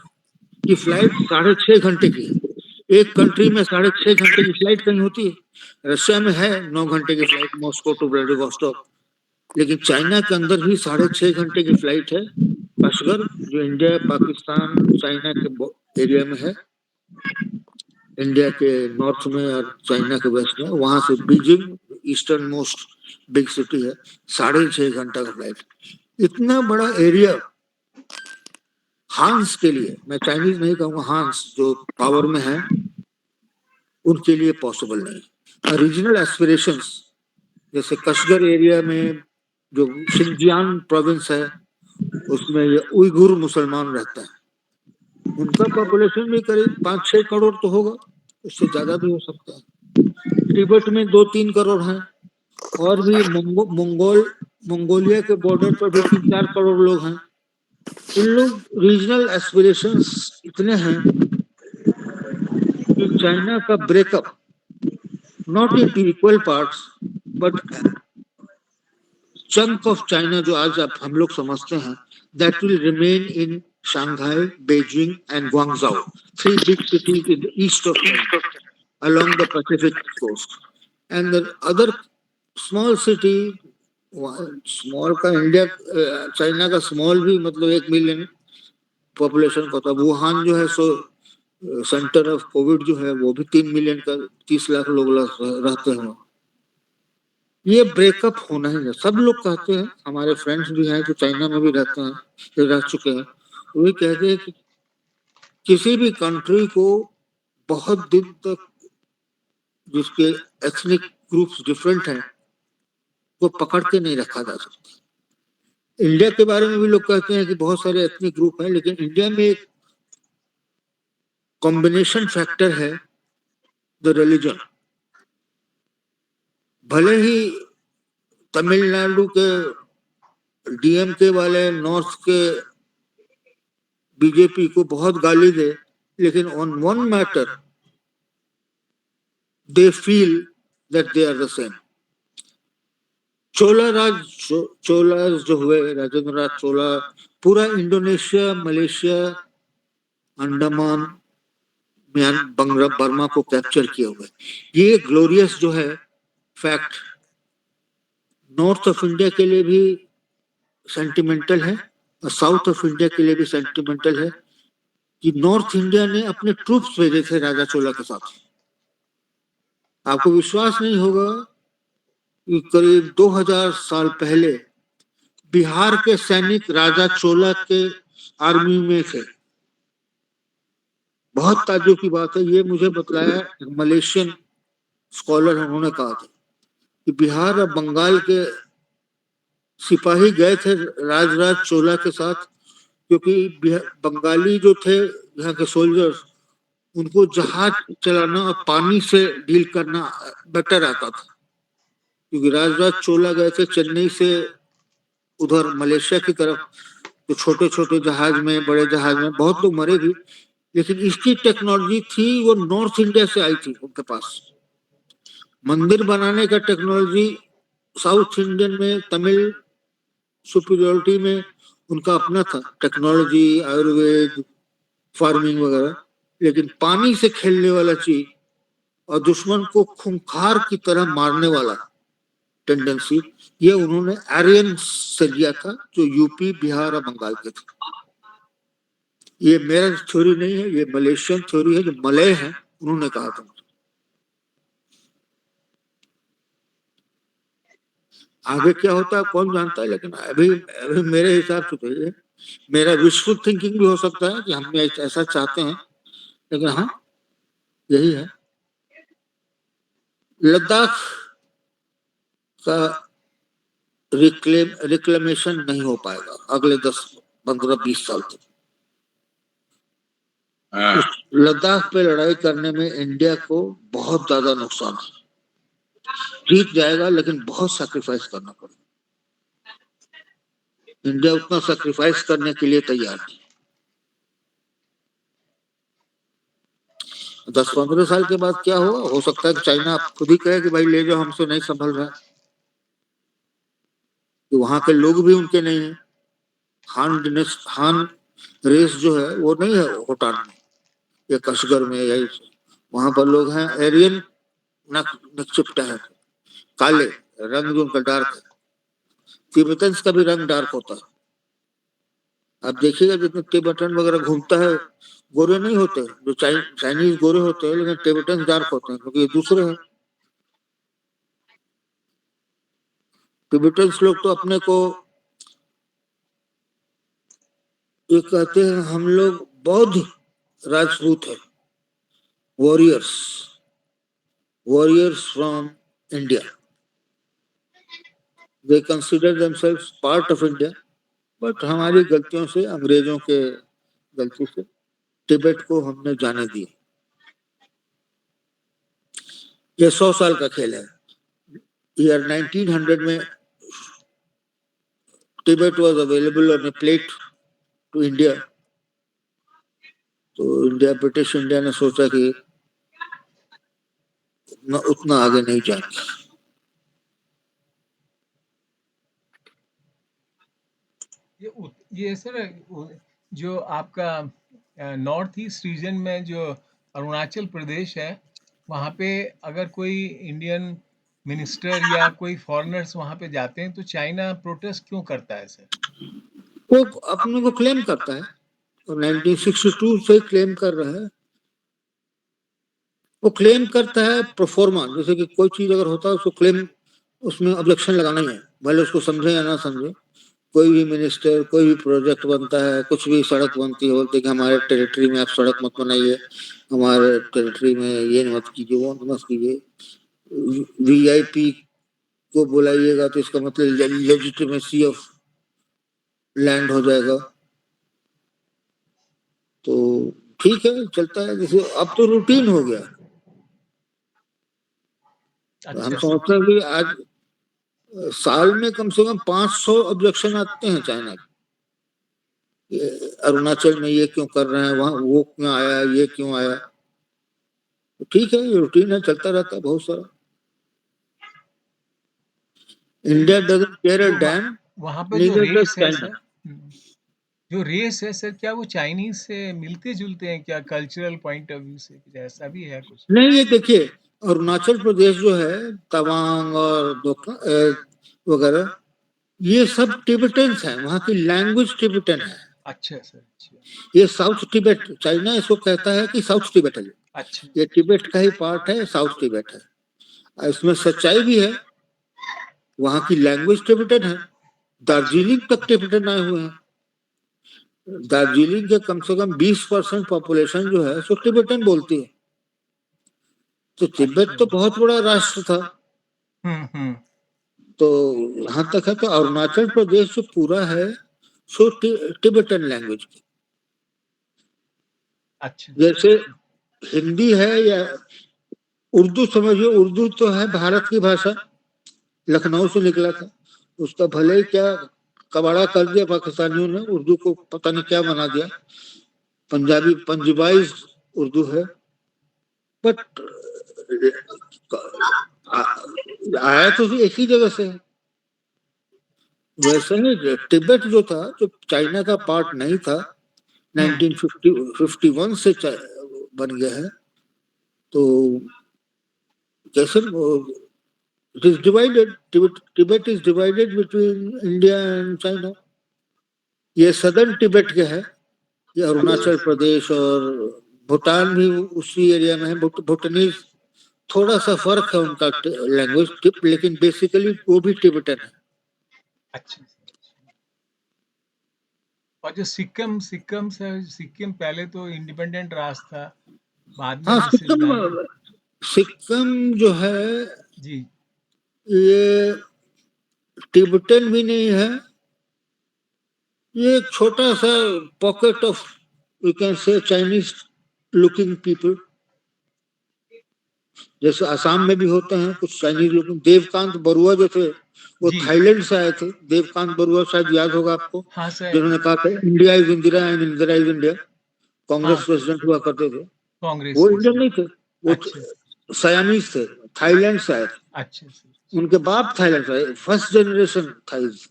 की फ्लाइट 6.5 घंटे की है। एक कंट्री में 6.5 घंटे की फ्लाइट कहीं होती है? रशिया में है 9 घंटे की फ्लाइट, मॉस्को टू व्लादिवोस्टॉक, लेकिन चाइना के अंदर ही 6.5 घंटे की फ्लाइट है काशगर, जो इंडिया, पाकिस्तान, चाइना के एरिया में है, इंडिया के नॉर्थ में और चाइना के वेस्ट में। वहां से Beijing eastern most big city है, 6.5 घंटा का फ्लाइट। इतना बड़ा एरिया हांस के लिए, मैं चाइनीज नहीं कहूंगा, हांस जो पावर में है उनके लिए पॉसिबल नहीं। रीजनल एस्पिरेशंस, जैसे कशगर एरिया में जो शिनजियांग प्रोविंस है, उसमें ये उइगुर मुसलमान रहते हैं, उनका पॉपुलेशन भी करीब 5-6 करोड़ तो होगा, उससे ज्यादा भी हो सकता है। तिब्बत में 2-3 करोड़ हैं, और भी मंगोलिया के बॉर्डर पर भी 3-4 करोड़ लोग हैं। इन लोग रीजनल एस्पिरेशंस इतने हैं कि चाइना का breakup not in equal parts but chunk of China, जो आज आप हम लोग समझते हैं, that will remain in Shanghai, Beijing and Guangzhou, 3 big cities in the east of China along the Pacific coast, and the other small city, small का इंडिया, चाइना का स्मॉल भी मतलब 1 मिलियन पॉपुलेशन का था। वुहान जो है सो सेंटर ऑफ कोविड जो है वो भी 3 मिलियन का, 30 लाख लोग रहते हैं। ये ब्रेकअप होना ही है। सब लोग कहते हैं, हमारे फ्रेंड्स भी हैं जो चाइना में भी रहते हैं, रह चुके हैं, वो कहते हैं कि किसी भी कंट्री को बहुत दिन तक जिसके एथनिक ग्रुप्स डिफरेंट हैं वो पकड़ के नहीं रखा जा सकता। इंडिया के बारे में भी लोग कहते हैं कि बहुत सारे एथनिक ग्रुप हैं, लेकिन इंडिया में एक कॉम्बिनेशन फैक्टर है, द रिलीजन। भले ही तमिलनाडु के डीएमके वाले नॉर्थ के बीजेपी को बहुत गाली दे, लेकिन on one matter they feel that they are the same. Cholas जो हुए, राजेंद्र नाथ चोला, पूरा इंडोनेशिया, मलेशिया, अंडमान, बर्मा को कैप्चर किए हुए। ये ग्लोरियस जो है फैक्ट नॉर्थ ऑफ इंडिया के लिए भी सेंटिमेंटल है और साउथ ऑफ इंडिया के लिए भी सेंटिमेंटल है कि नॉर्थ इंडिया ने अपने ट्रूप्स भेजे थे राजा चोला के साथ। आपको विश्वास नहीं होगा कि करीब 2000 साल पहले बिहार के सैनिक राजा चोला के आर्मी में थे। बहुत ताज्जुब की बात है, ये मुझे बतलाया मलेशियन स्कॉलर है, उन्होंने कहा था कि बिहार और बंगाल के सिपाही गए थे राजराज चोला के साथ, क्योंकि बंगाली जो थे यहाँ के सोल्जर्स, उनको जहाज चलाना और पानी से डील करना बेटर आता था, क्योंकि राजराज चोला गए थे चेन्नई से उधर मलेशिया की तरफ, तो छोटे छोटे जहाज में, बड़े जहाज में बहुत लोग मरे भी, लेकिन इसकी टेक्नोलॉजी थी वो नॉर्थ इंडिया से आई थी उनके पास। मंदिर बनाने का टेक्नोलॉजी साउथ इंडियन में, तमिल सुपीरियरिटी में उनका अपना था टेक्नोलॉजी, आयुर्वेद, फार्मिंग वगैरह, लेकिन पानी से खेलने वाला चीज और दुश्मन को खूंखार की तरह मारने वाला टेंडेंसी, ये उन्होंने आर्यन से लिया था, जो यूपी, बिहार और बंगाल के थे। ये मेरा थ्योरी नहीं है, ये मलेशियन थ्योरी है, जो मलय है उन्होंने कहा था। आगे क्या होता है कौन जानता है, लेकिन अभी मेरे हिसाब से तो ये मेरा विशफुल थिंकिंग भी हो सकता है कि हम ऐसा चाहते हैं, लेकिन हाँ यही है। लद्दाख का रिक्लेमेशन नहीं हो पाएगा अगले 10, 15, 20 साल तक। लद्दाख पे लड़ाई करने में इंडिया को बहुत ज्यादा नुकसान है। जीत जाएगा लेकिन बहुत सैक्रिफाइस करना पड़ेगा। इंडिया उतना सैक्रिफाइस करने के लिए तैयार है। 10-15 साल के बाद क्या हो सकता है कि चाइना खुद ही कहे कि भाई ले जाओ, हमसे नहीं संभल रहा, कि वहां के लोग भी उनके नहीं है। हान रेस जो है वो नहीं है होटान में या कशगर में, यही वहां पर लोग हैं एरियन नक्चिप्टा है, काले रंग जो उनका डार्क है। तिब्बतन्स का भी रंग डार्क होता है। आप देखिएगा जितने तिब्बतन वगैरह घूमता है गोरे नहीं होते, जो चाइनीज गोरे होते हैं, लेकिन तिब्बतन्स डार्क होते हैं, क्योंकि ये दूसरे हैं। तिब्बतन्स लोग तो अपने को ये कहते हैं हम लोग बौद्ध राजपूत है, warriors from India. They consider themselves part of India, but हमारी गलतियों से, अंग्रेजों के गलती से तिब्बत को हमने जाने दिया। ये 100 साल का खेल है। ईयर 1900 में Tibet was available on a plate to India, तो ब्रिटिश इंडिया ने सोचा कि उतना आगे नहीं जाएंगे। ये सर जो आपका नॉर्थ ईस्ट रीजन में जो अरुणाचल प्रदेश है, वहाँ पे अगर कोई इंडियन मिनिस्टर या कोई फॉरेनर्स वहाँ पे जाते हैं तो चाइना प्रोटेस्ट क्यों करता है सर? वो अपने को क्लेम करता है, तो 1962 से क्लेम कर रहा है। वो क्लेम करता है प्रोफॉर्मा, जैसे कि कोई चीज अगर होता है उसको क्लेम, उसमें ऑब्जेक्शन लगाना ही है, भले उसको समझे या ना समझे। कोई भी मिनिस्टर, कोई भी प्रोजेक्ट बनता है, कुछ भी सड़क बनती है, बोलते कि हमारे टेरिटरी में आप सड़क मत बनाइए, हमारे टेरिटरी में ये मत कीजिए, वो मत कीजिए, वीआईपी को बुलाइएगा तो इसका मतलब लेजिटिमेसी ऑफ लैंड हो जाएगा। तो ठीक है, चलता है, जैसे अब तो रूटीन हो गया। हम समझते हैं कि आज साल में कम से कम 500 ऑब्जेक्शन आते हैं चाइना के। अरुणाचल में ये क्यों कर रहे हैं, वहां वो क्यों आया, ये क्यों आया। तो ठीक है, ये रूटीन है, चलता रहता है बहुत सारा। India doesn't care a dam. वहां पे जो रेस है सर, जो रेस है सर, क्या वो चाइनीज से मिलते जुलते हैं क्या कल्चरल पॉइंट ऑफ व्यू से? कुछ ऐसा भी है कुछ? नहीं, ये देखिए अरुणाचल प्रदेश जो है, तवांग और वगैरह, ये सब टिबेटन्स हैं, वहाँ की लैंग्वेज टिबेटन है। अच्छा सर, अच्छा। ये साउथ टिबेट, चाइना इसको कहता है कि साउथ टिबेट है। अच्छा। ये टिबेट का ही पार्ट है, साउथ टिबेट है। इसमें सच्चाई भी है वहां की लैंग्वेज टिबेटन है। दार्जिलिंग तक टिबेटन आए हुए हैं। दार्जिलिंग के कम से कम 20% पॉपुलेशन जो है सो टिबेटन बोलती है। तो तिब्बत तो बहुत बड़ा राष्ट्र था। तो यहाँ तक है तो अरुणाचल प्रदेश जो पूरा है सो टिबेटन लैंग्वेज की। जैसे हिंदी है या उर्दू समझिए, उर्दू तो है भारत की भाषा, लखनऊ से निकला था। उसका भले ही क्या कबाड़ा कर दिया पाकिस्तानियों ने, उर्दू को पता नहीं क्या बना दिया। पंजाबी पंजाबाइज उर्दू है, बट आया तो एक ही जगह से। वैसे ही तिब्बत जो था, जो चाइना का पार्ट नहीं था, 1951 से बन गया है। तो जैसे it is divided, Tibet is divided between India and China। ये सदर्न तिब्बत के है, ये अरुणाचल प्रदेश और भूटान भी उसी एरिया में है। भूटानीज थोड़ा सा फर्क है उनका लैंग्वेज, लेकिन बेसिकली वो भी टिबेटन है। अच्छा। और जो सिक्किम पहले तो इंडिपेंडेंट राष्ट्र था, बाद में हाँ, सिक्किम जो है जी, ये टिबेटन भी नहीं है। ये एक छोटा सा pocket of you can say Chinese looking people. जैसे असम में भी होते हैं कुछ चाइनीज लुकिंग। देवकांत बरुआ जो थे वो थाईलैंड से आए थे। देवकांत बरुआ शायद याद होगा आपको। हाँ सर, जिन्होंने कहा था India is Indira and Indira is India. Congress president हुआ करते थे। कांग्रेस वो इंडियन नहीं थे, वो अच्छा। सयामीज थे, थाईलैंड से आए। अच्छा। उनके बाप थाईलैंड से, फर्स्ट जनरेशन थाईज।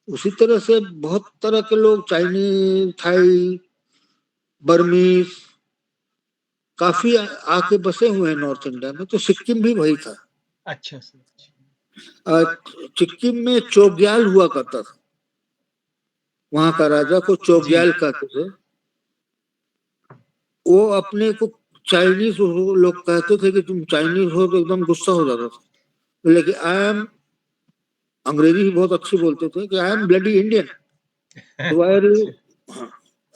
उसी तरह से बहुत तरह के लोग, चाइनीज, थाई, बर्मीज, काफी आके बसे हुए हैं नॉर्थ इंडिया में। तो सिक्किम भी वही था। अच्छा सर। सिक्किम में चोग्याल हुआ करता था। वहां का राजा को चोग्याल कहते थे। वो अपने को चाइनीज लोग कहते थे कि तुम चाइनीज हो, तो एकदम गुस्सा हो जाता था। लेकिन आई एम, अंग्रेजी भी बहुत अच्छी बोलते थे कि I am bloody Indian,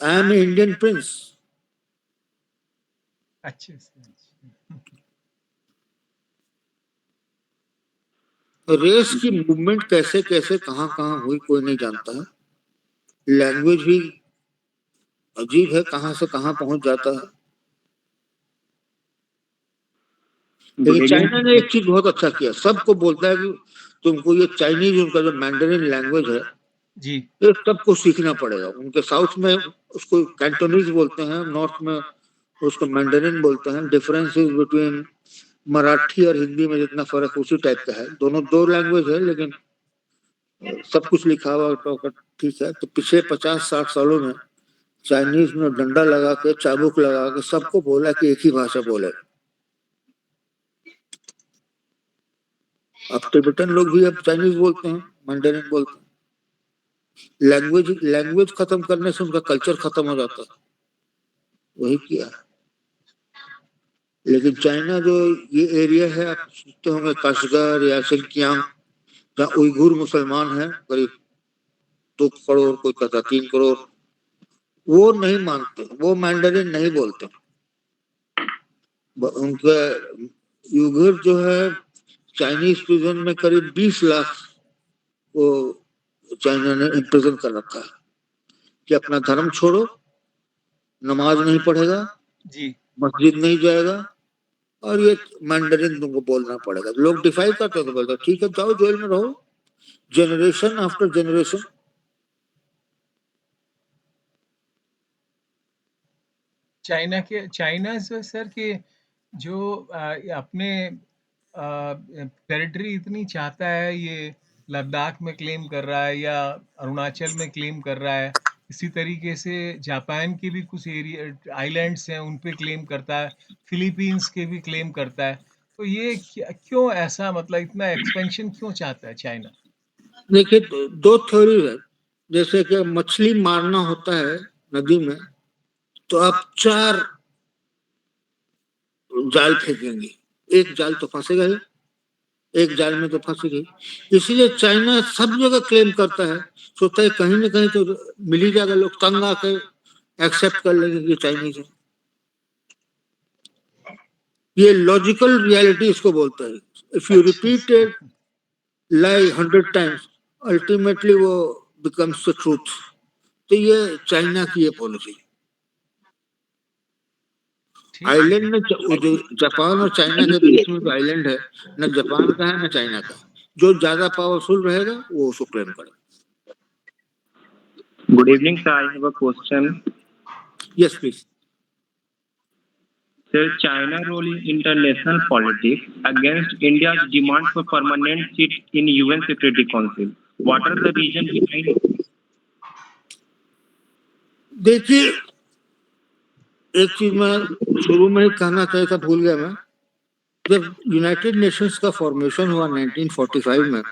I am a Indian prince. अच्छा। रेस की मूवमेंट कैसे कैसे कहां कहां हुई कोई नहीं जानता है। लैंग्वेज भी अजीब है, कहां से कहां पहुंच जाता है। लेकिन चाइना ने एक चीज बहुत अच्छा किया, सबको बोलता है कि तुमको ये चाइनीज, उनका जो मैंडरिन लैंग्वेज है जी, ये सबको सीखना पड़ेगा। उनके साउथ में उसको कैंटोनीज बोलते हैं, नॉर्थ में उसको मैंडरिन बोलते हैं। डिफरेंस इज बिटवीन मराठी और हिंदी में जितना फर्क उसी टाइप का है। दोनों दो लैंग्वेज है, लेकिन सब कुछ लिखा हुआ तो ठीक है। तो पिछले 50-60 सालों में चाइनीज ने डंडा लगा के, चाबुक लगा के सबको बोला कि एक ही भाषा बोले। अब टिबेटन लोग भी अब चाइनीज बोलते हैं, मैंडरिन बोलते हैं। लैंग्वेज खत्म करने से उनका कल्चर खत्म हो जाता है, वही किया। लेकिन चाइना जो ये एरिया है, आप सुनते होंगे काशगर या सिंकियांग, जहाँ उइगुर मुसलमान हैं करीब 2 करोड़, कोई कहता 3 करोड़, वो नहीं मानते, वो मैंडरिन नहीं बोलते। उनके उइगुर जो है चाइनीज प्रिजन में करीब 20 लाख वो चाइना ने इम्प्रिजन कर रखा है कि अपना धर्म छोड़ो, नमाज नहीं पढ़ेगा, मस्जिद नहीं जाएगा, और ये मैंडरिन तुमको बोलना पड़ेगा। लोग डिफाई करते तो बोलते ठीक है जाओ जेल में रहो, जनरेशन आफ्टर जनरेशन। चाइना से सर के जो अपने टेरिटरी इतनी चाहता है, ये लद्दाख में क्लेम कर रहा है या अरुणाचल में क्लेम कर रहा है। इसी तरीके से जापान के भी कुछ एरिया आइलैंड्स हैं, उन पे क्लेम करता है। फिलीपींस के भी क्लेम करता है। तो ये क्यों ऐसा, मतलब इतना एक्सपेंशन क्यों चाहता है चाइना? देखिए, दो थ्योरी है। जैसे कि मछली मारना होता है नदी में, तो आप 4 जाल फेंकेंगे, एक जाल तो फंसेगा ही। एक जाल में तो फंस गई। इसीलिए चाइना सब जगह क्लेम करता है, सोचता है कहीं ना कहीं तो मिल ही जाएगा, लोग तंग आकर एक्सेप्ट कर लेंगे कि चाइनीज है। ये लॉजिकल रियलिटी इसको बोलता है। If you repeat it lie 100 times, ultimately वो बिकम्स द ट्रूथ। तो ये चाइना की ये पॉलिसी। आइलैंड में जो जापान और चाइना के बीच में जो आइलैंड है, न जापान का है न चाइना का। जो ज्यादा पावरफुल रहेगा वो उसको क्लेम करेगा। Good evening, sir. I have a question. Yes, please. Sir, China role in international politics against India's demand for permanent seat in UN Security Council. What are the reasons behind? देखिए, एक चीज मैं शुरू में ही कहना चाहता था, भूल गया मैं। जब यूनाइटेड नेशंस का फॉर्मेशन हुआ 1945 में,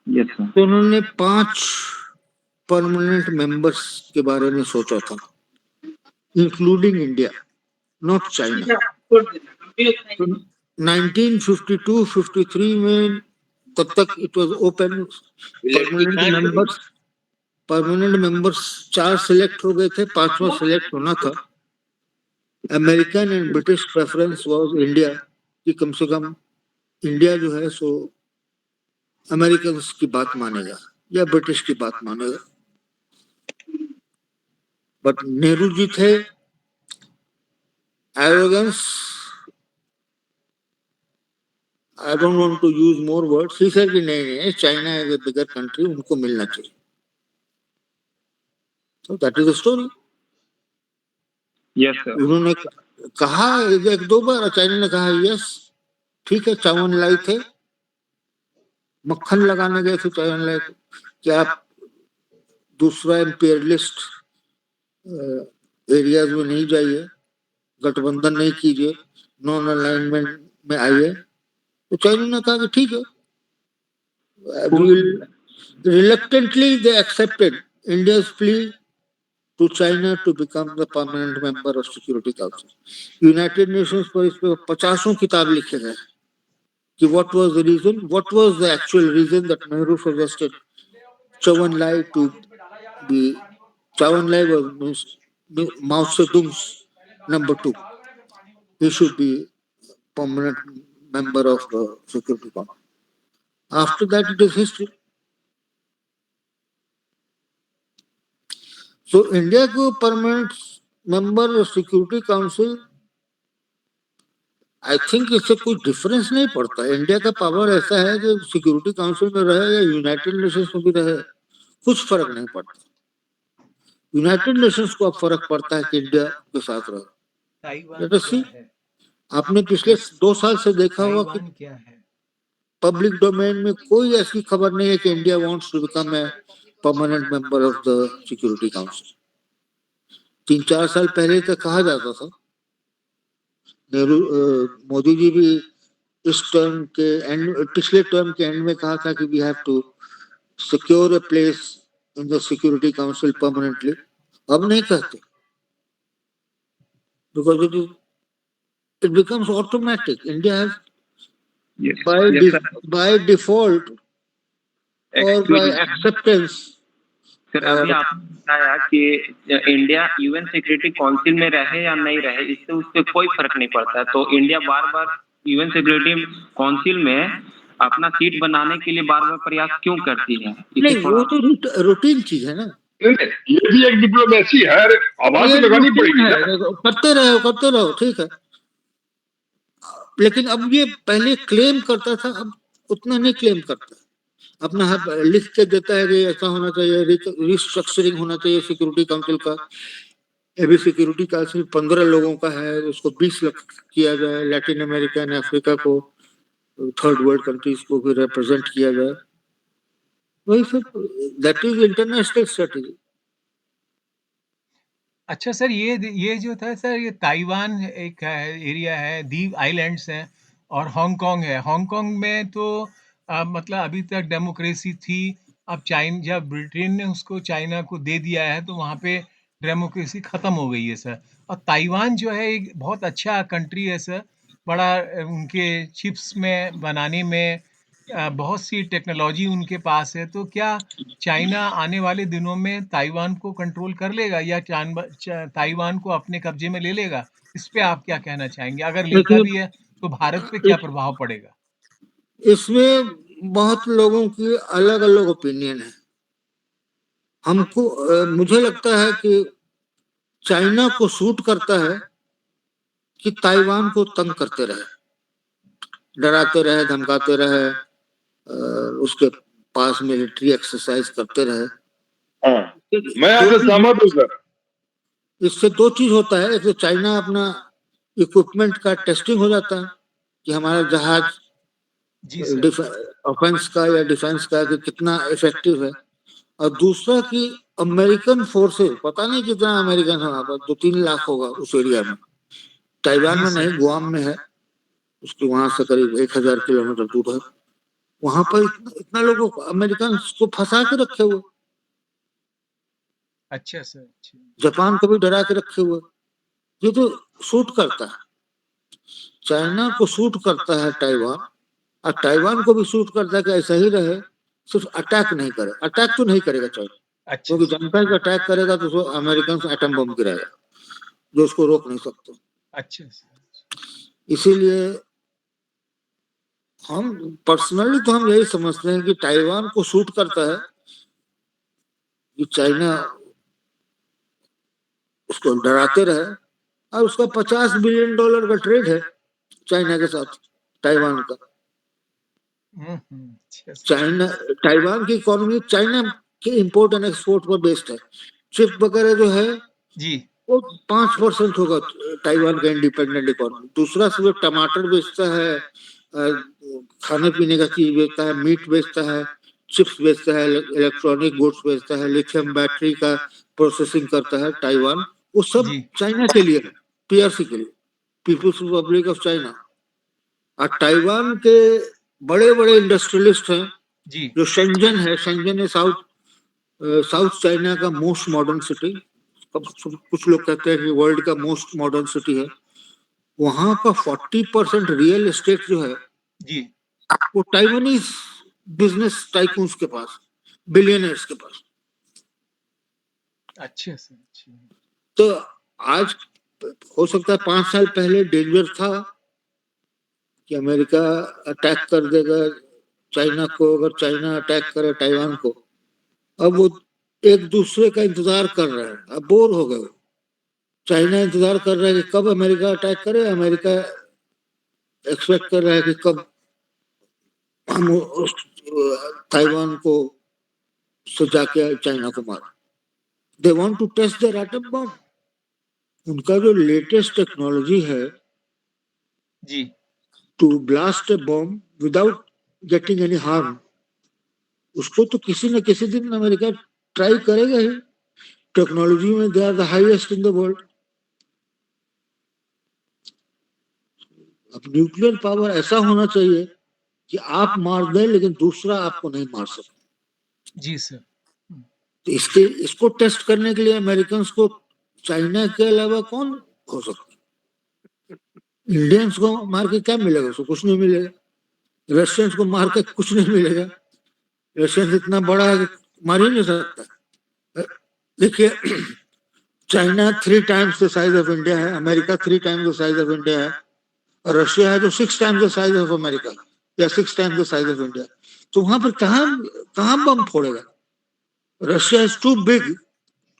Yes, sir. तो उन्होंने 5 परमानेंट मेंबर्स के बारे में सोचा था, इंक्लूडिंग इंडिया, नॉट चाइना। तो 1952-53 में तब तक it was open. Permanent members 4 select हो गए थे, 5वां सिलेक्ट होना था। American and British preference was India, कि कम से कम इंडिया जो है सो अमेरिकन की बात मानेगा या ब्रिटिश की बात मानेगा। बट नेहरू जी थे arrogance, I don't want to use more words, he said कि नहीं, China is a bigger country, उनको मिलना चाहिए। So that is the story. Yes, sir. उन्होंने कहा 1-2 बार, चाइना ने कहा यस ठीक है। चावन लाई थे, मक्खन लगाने गए थे चावन लाई कि आप दूसरा इंपीरियलिस्ट एरियाज में नहीं जाइए, गठबंधन नहीं कीजिए, नॉन अलाइनमेंट में आइए। तो चाइना ने कहा कि ठीक है। Reluctantly they accepted India's plea to China to become the permanent member of Security Council. United Nations पर इस पे 50 किताब लिखे गए कि what was the reason, what was the actual reason that Nehru suggested Chou En-lai to be. Chou En-lai was Mao Zedong's number 2. He should be permanent member of the Security Council. After that, it is history. So India को permanent member of security council, I think इससे कोई डिफरेंस नहीं पड़ता। इंडिया का पावर ऐसा है कि सिक्योरिटी काउंसिल में रहे या यूनाइटेड नेशंस में भी रहे, कुछ फर्क नहीं पड़ता। यूनाइटेड नेशंस को अब फर्क पड़ता है कि इंडिया के साथ रहे। आपने पिछले 2 साल से देखा होगा कि पब्लिक डोमेन में कोई ऐसी खबर नहीं है कि India wants to become a permanent member of the security council. 3-4 साल पहले तक कहा जाता था। नेहरू मोदी जी भी इस टर्म के एंड, पिछले टर्म के एंड में कहा था कि we have to secure a place in the security council permanently. अब नहीं कहते, because it becomes automatic. India has by default or by acceptance. Sir अभी आपने बताया कि इंडिया यूएन सिक्योरिटी काउंसिल में रहे या नहीं रहे, इससे उससे कोई फर्क नहीं पड़ता। तो इंडिया बार बार यूएन सिक्योरिटी काउंसिल में अपना सीट बनाने के लिए बार बार प्रयास क्यों करती है? नहीं, वो तो रूटीन चीज है ना। ये भी एक डिप्लोमेसी है, आवाज लगानी पड़ेगी। करते रहो, ठीक है। लेकिन अब ये पहले क्लेम करता था, अब उतना नहीं क्लेम करता। अपना लिख के देता है कि ऐसा होना चाहिए, रिस्ट्रक्चरिंग होना चाहिए सिक्योरिटी काउंसिल का। अभी सिक्योरिटी काउंसिल 15 लोगों का है, उसको 20 किया जाए। लैटिन अमेरिका एंड अफ्रीका को, थर्ड वर्ल्ड कंट्रीज को भी रिप्रेजेंट किया जाए। वही सब, दैट इज इंटरनेशनल स्ट्रेटेजी। अच्छा सर, ये जो था सर, ये ताइवान एक एरिया है, द्वीप आइलैंड्स हैं, और हांगकांग है। हांगकांग में तो मतलब अभी तक डेमोक्रेसी थी। अब जब ब्रिटेन ने उसको चाइना को दे दिया है तो वहाँ पे डेमोक्रेसी खत्म हो गई है सर। और ताइवान जो है एक बहुत अच्छा कंट्री है सर, बड़ा उनके चिप्स में बनाने में बहुत सी टेक्नोलॉजी उनके पास है, तो क्या चाइना आने वाले दिनों में ताइवान को कंट्रोल कर लेगा या ताइवान को अपने कब्जे में ले लेगा? इस पे आप क्या कहना चाहेंगे? अगर लेता देखिए, भी है तो भारत पे क्या इस प्रभाव पड़ेगा? इसमें बहुत लोगों की अलग-अलग ओपिनियन है। हमको मुझे लगता है कि चाइना को सूट करता है कि ताइवान को तंग करते रहे, डराते रहे, धमकाते रहे, उसके पास मिलिट्री एक्सरसाइज करते रहे। हाँ, मैं आपसे सहमत हूँ सर। इससे दो चीज होता है, एक तो चाइना अपना इक्विपमेंट का टेस्टिंग हो जाता है कि हमारा जहाज जी सर। ऑफेंस का या डिफेंस का कि कितना इफेक्टिव है, और दूसरा कि अमेरिकन फोर्सेस, पता नहीं कितना अमेरिकन है वहां पर, 2-3 लाख होगा उस एरिया में, ताइवान जी में सर। नहीं, गुआम में है, उसके वहां से करीब 1000 किलोमीटर दूर है। वहां पर इतना लोगों को अमेरिकन को फंसा के रखे हुए, अच्छा सर। अच्छा। जापान को भी डरा के रखे हुए। ये तो सूट करता है, चाइना को सूट करता है ताइवान, और ताइवान को भी सूट करता है कि ऐसा ही रहे, सिर्फ अटैक नहीं करे। अटैक तो नहीं करेगा चाइना, अच्छा क्योंकि सर। जनता का अटैक करेगा तो उसको अमेरिकन एटम बम गिराएगा, जो उसको रोक नहीं सकते। अच्छा सर। इसीलिए हम पर्सनली तो हम यही समझते हैं कि ताइवान को सूट करता है कि चाइना उसको डराते रहे, और उसका $50 बिलियन का ट्रेड है चाइना के साथ, ताइवान का। अच्छा सर। चाइना, ताइवान की इकोनॉमी चाइना के इंपोर्ट एंड एक्सपोर्ट पर बेस्ड है। चिप वगैरह जो है जी। वो 5% होगा ताइवान का इंडिपेंडेंट इकोनॉमी। दूसरा सिर्फ टमाटर बेचता है, खाने पीने का चीज बेचता है, मीट बेचता है, चिप्स बेचता है, इलेक्ट्रॉनिक गुड्स बेचता है, लिथियम बैटरी का प्रोसेसिंग करता है ताइवान। वो सब जी। चाइना के लिए है, पीआरसी के लिए, पीपुल्स रिपब्लिक ऑफ चाइना। और ताइवान के बड़े बड़े इंडस्ट्रियलिस्ट हैं, जी। जो शेंजन है, शेंजन है साउथ चाइना का मोस्ट मॉडर्न सिटी, कुछ लोग कहते हैं कि वर्ल्ड का मोस्ट मॉडर्न सिटी है। वहां का 40% रियल एस्टेट जो है जी। वो ताइवानीज बिजनेस टाइकून्स के पास, बिलियनर्स के पास। अच्छा सर। अच्छा। तो आज हो सकता है 5 साल पहले डेंजर था कि अमेरिका अटैक कर देगा चाइना को, अगर चाइना अटैक करे ताइवान को। अब वो एक दूसरे का इंतजार कर रहे हैं, अब बोर हो गए। चाइना इंतजार कर रहा है कि कब अमेरिका अटैक करे, अमेरिका एक्सपेक्ट कर रहा है कि कब हम ताइवान को से जाके चाइना को मार। They want to test their atom bomb. उनका जो लेटेस्ट टेक्नोलॉजी है जी। To blast a bomb without getting any harm, उसको तो किसी न किसी दिन अमेरिका ट्राई करेगा ही। टेक्नोलॉजी में they are the highest in the world. अब न्यूक्लियर पावर ऐसा होना चाहिए कि आप मार दें लेकिन दूसरा आपको नहीं मार सके। जी सर। तो इसको टेस्ट करने के लिए अमेरिकन को चाइना के अलावा कौन हो सकता है? इंडियंस को मार के क्या मिलेगा? उसको कुछ नहीं मिलेगा। रशियंस को मार के कुछ नहीं मिलेगा। रशियन इतना बड़ा है कि मार ही नहीं सकता। देखिए, China 3 times the size of India है, America 3 times the size of India है, और रशिया है जो 6 times the size of America या 6 times the size of India. तो वहां पर कहां बम फोड़ेगा? Russia is too big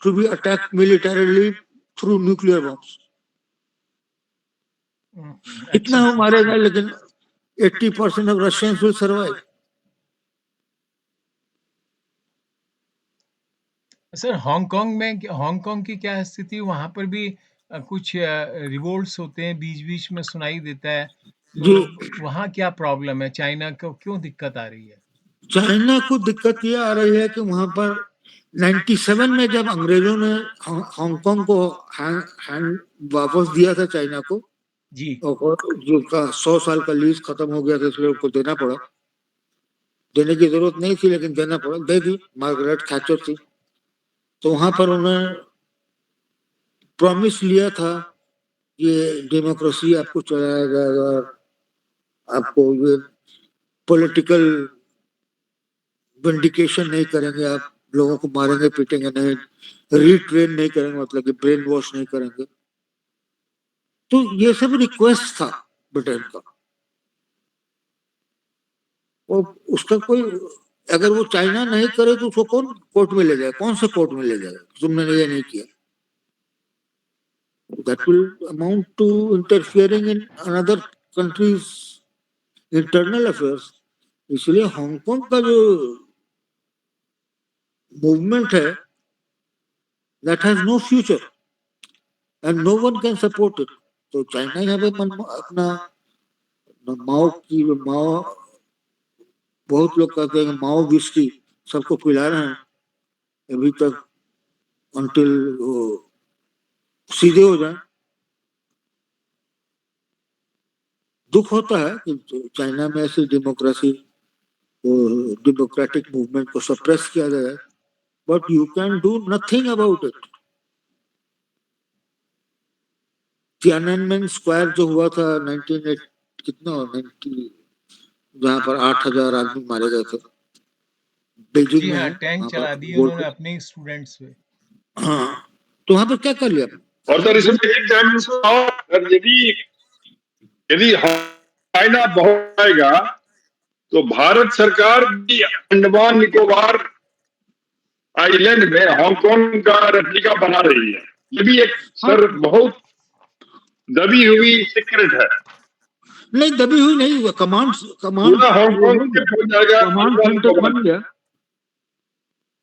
to be attack militarily through nuclear bombs. इतना वो मारेगा लेकिन 80% of Russians will survive. Sir Hong Kong की क्या स्थिति? वहां पर भी कुछ रिवोल्ट्स होते हैं, बीच बीच में सुनाई देता है, जी, तो वहां क्या प्रॉब्लम है? चाइना को क्यों दिक्कत आ रही है? चाइना को दिक्कत ये आ रही है कि वहां पर 97 में जब अंग्रेजों ने हांगकांग को हैंड वापस दिया था चाइना को, जी। और जो का 100 साल का लीज खत्म हो गया था, इसलिए उनको देना पड़ा। देने की जरूरत नहीं थी लेकिन देना पड़ा, दे दी। मार्गरेट थैचर थी, तो वहां पर उन्होंने प्रॉमिस लिया था ये डेमोक्रेसी आपको चलाया जाएगा, आपको ये पॉलिटिकल विंडिकेशन नहीं करेंगे, आप लोगों को मारेंगे पीटेंगे नहीं, रीट्रेन नहीं करेंगे, मतलब कि ब्रेन वॉश नहीं करेंगे। तो ये सब रिक्वेस्ट था ब्रिटेन का, और उसका कोई, अगर वो चाइना नहीं करे तो उसको कौन कोर्ट में ले जाए, कौन से कोर्ट में ले जाएगा, तुमने ये नहीं किया। That will amount to interfering in another country's internal affairs. इसलिए हांगकांग का जो मूवमेंट है, that has no future and no one can support it. तो चाइना यहाँ पे अपना माओ बहुत लोग कहते हैं माओ विस्की सबको पिला रहे हैं अभी तक, until वो सीधे हो जाए। दुख होता है कि चाइना में ऐसी डेमोक्रेटिक मूवमेंट को सप्रेस किया जाए, but you can do nothing about it. Tiananmen Square जो हुआ था 1990 जहाँ पर 8,000 आदमी मारे गए थे बीजिंग जी में, हाँ, टैंक चला दिए उन्होंने अपने स्टूडेंट्स पे। हाँ, तो वहां पर क्या कर लिया? और सर इसमें एक टाइम सर यदि चाइना बहुत आएगा तो भारत सरकार भी अंडमान निकोबार आइलैंड में हांगकांग का रेप्लिका बना रही है। ये भी एक सर बहुत दबी हुई सीक्रेट है। नहीं, दबी हुई नहीं हुआ, कमांड हांगकांग हो जाएगा, कमांड सेंटर बन गया।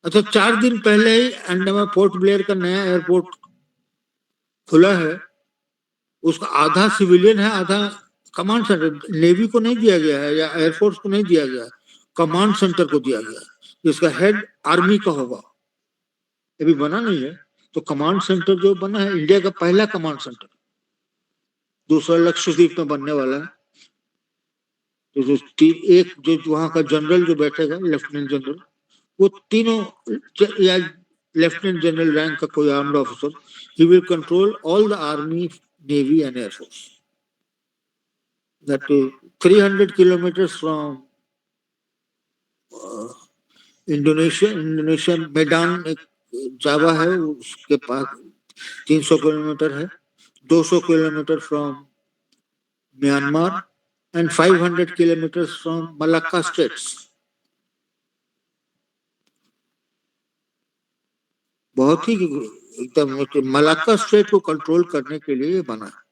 अच्छा, 4 दिन पहले ही अंडमान पोर्ट ब्लेयर का नया एयरपोर्ट खुला है, उसका आधा सिविलियन है, आधा कमांड सेंटर। नेवी को नहीं दिया गया है या एयरफोर्स को नहीं दिया गया है, कमांड सेंटर को दिया गया है, जिसका हेड आर्मी का होगा। अभी बना नहीं है, तो कमांड सेंटर जो बना है इंडिया का पहला कमांड सेंटर, दूसरा लक्षद्वीप में बनने वाला है। तो जो वहां का जनरल जो बैठेगा, लेफ्टिनेंट जनरल, वो तीनों या लेफ्टिनेंट जनरल रैंक का कोई armed officer, he will control all the army, navy and air force. That 300 kilometers from Indonesia मैदान एक जावा है, उसके पास 300 किलोमीटर है, 200 kilometre from Myanmar and 500 kilometre from Malacca states. बहुत ही एकदम मलाक्का स्टेट को कंट्रोल करने के लिए बना है।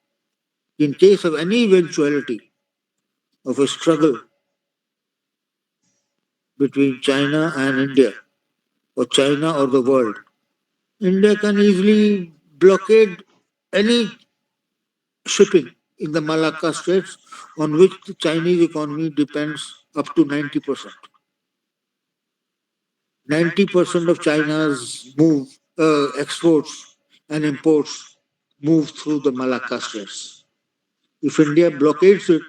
In case of any eventuality of a struggle between China and India, or China or the world, India can easily blockade any shipping in the Malacca states on which the Chinese economy depends up to 90%. 90% of China's exports and imports move through the Malacca states. If India blockades it,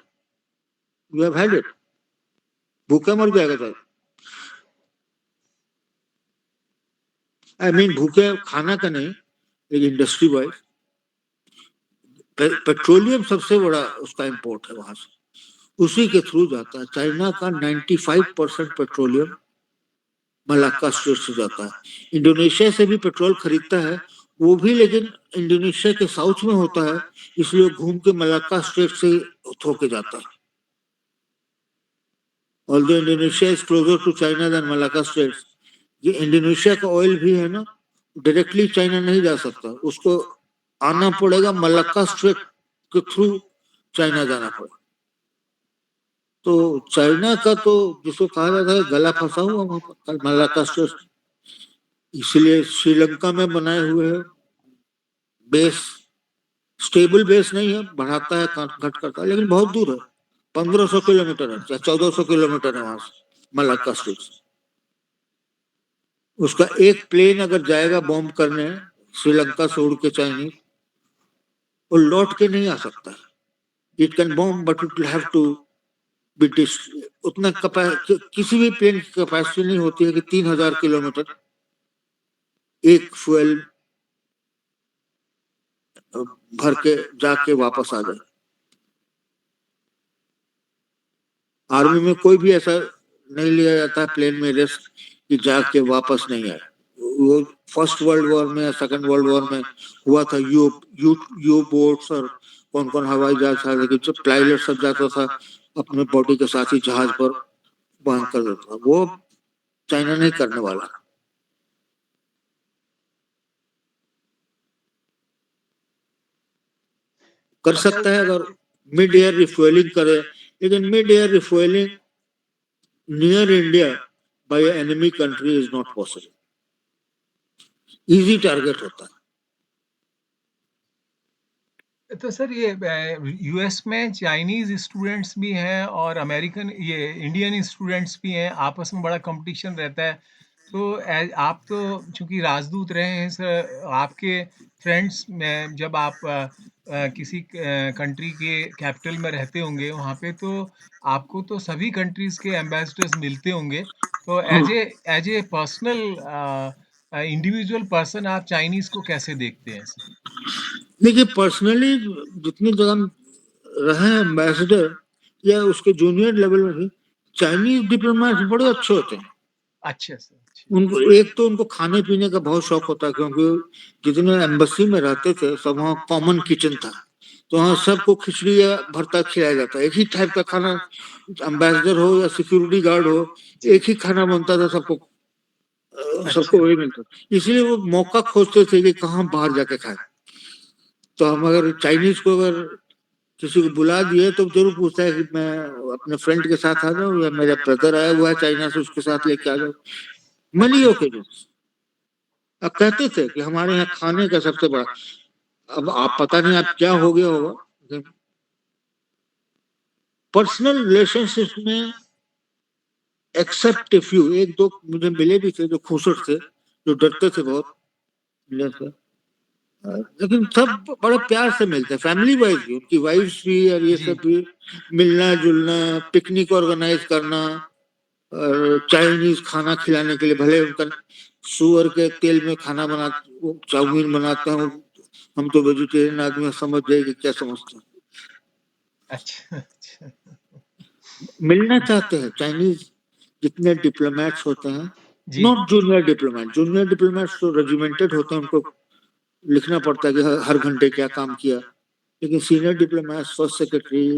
you have had it. भूखा मर जाएगा सर। I mean भूखे खाना का नहीं, लेकिन इंडस्ट्री वाइज पेट्रोलियम सबसे बड़ा उसका इंपोर्ट है, वहां से उसी के थ्रू जाता है। चाइना का 95% पेट्रोलियम मलाक्का स्टेट से जाता है। इंडोनेशिया से भी पेट्रोल खरीदता है वो भी, लेकिन इंडोनेशिया के साउथ में होता है, इसलिए घूम के मलाक्का स्टेट से होके जाता है। Although Indonesia is closer to China than Malacca states, ये इंडोनेशिया का ऑयल भी है ना, डायरेक्टली चाइना नहीं जा सकता, उसको आना पड़ेगा मलाक्का स्ट्रेट के थ्रू चाइना जाना पड़ेगा। तो चाइना का तो जिसको कहा जाता है गला फंसा हुआ मलाक्का स्ट्रेट, इसलिए श्रीलंका में बनाए हुए है बेस, स्टेबल बेस नहीं है, बढ़ाता है घट करता है, लेकिन बहुत दूर है, 1500 किलोमीटर है या 1400 किलोमीटर है वहां से मलाक्का स्टेट से। उसका एक प्लेन अगर जाएगा बॉम्ब करने श्रीलंका से उड़ के चाइनीज, वो लौट के नहीं आ सकता। It can bomb but it will have to be उतना किसी भी प्लेन की कैपेसिटी नहीं होती है कि 3000 किलोमीटर एक फ्यूल भर के जाके वापस आ जाए। आर्मी में कोई भी ऐसा नहीं लिया जाता है प्लेन में रिस्क कि जाके वापस नहीं आए। वो फर्स्ट वर्ल्ड वॉर में या सेकंड वर्ल्ड वॉर में हुआ था। यू बोट्स और कौन कौन हवाई जहाज था, लेकिन जब पायलट सब जाता था अपने बॉडी के साथ ही जहाज पर बांध कर देता था। वो चाइना नहीं करने वाला। कर सकता है अगर मिड एयर रिफ्यूलिंग करे, लेकिन mid air refuelling near India by enemy country is not possible. Easy target होता है। तो सर ये यूएस में चाइनीज स्टूडेंट्स भी हैं और अमेरिकन ये इंडियन स्टूडेंट्स भी हैं, आपस में बड़ा कंपटीशन रहता है। तो आप तो चूंकि राजदूत रहे हैं सर, आपके फ्रेंड्स में जब आप किसी कंट्री के कैपिटल में रहते होंगे वहाँ पे, तो आपको तो सभी कंट्रीज के एम्बेसडर्स मिलते होंगे। तो as a personal individual person आप चाइनीज को कैसे देखते हैं सर? देखिए पर्सनली जितनी जगह रहे एम्बेसडर या उसके जूनियर लेवल में भी चाइनीज डिप्लोमेट्स बड़े अच्छे होते हैं। अच्छा सर। उनको एक तो उनको खाने पीने का बहुत शौक होता है, क्योंकि जितने एम्बेसी में रहते थे सब वहाँ कॉमन किचन था, तो वहाँ सबको खिचड़ी या भरता खिलाया जाता है। एक ही टाइप का खाना, एम्बेसडर हो या सिक्योरिटी गार्ड हो, एक ही खाना बनता था सबको, सबको वही मिलता। इसलिए वो मौका खोजते थे कि कहाँ बाहर जाके खाए। तो हम अगर चाइनीज को अगर किसी को बुला दिए तो जरूर पूछता है कि मैं अपने फ्रेंड के साथ आ जाऊँ या मेरा ब्रदर आया हुआ है चाइना से उसके साथ लेके आ जाऊँ। Money occasion. अब कहते थे कि हमारे यहाँ खाने का सबसे बड़ा, अब आप पता नहीं आप क्या हो गया होगा, पर्सनल रिलेशनशिप में एक्सेप्ट इफ यू, एक दो मुझे मिले भी थे जो खूसट थे, जो डरते थे बहुत मिलने से, लेकिन सब बड़े प्यार से मिलते हैं। फैमिली वाइज भी, उनकी वाइफ्स भी और ये सब भी, मिलना जुलना, पिकनिक ऑर्गेनाइज करना, और चाइनीज खाना खिलाने के लिए, भले उनका सुअर के तेल में खाना बना चाउमीन बनाते हैं, हम तो वेजिटेरियन आदमी समझ जाएगी क्या समझते हैं। अच्छा अच्छा। मिलना चाहते हैं चाइनीज जितने डिप्लोमेट्स होते हैं, not junior diplomat. Junior diplomats तो रेजिमेंटेड होते हैं, उनको लिखना पड़ता है कि हर घंटे क्या काम किया, लेकिन senior diplomats, first secretary,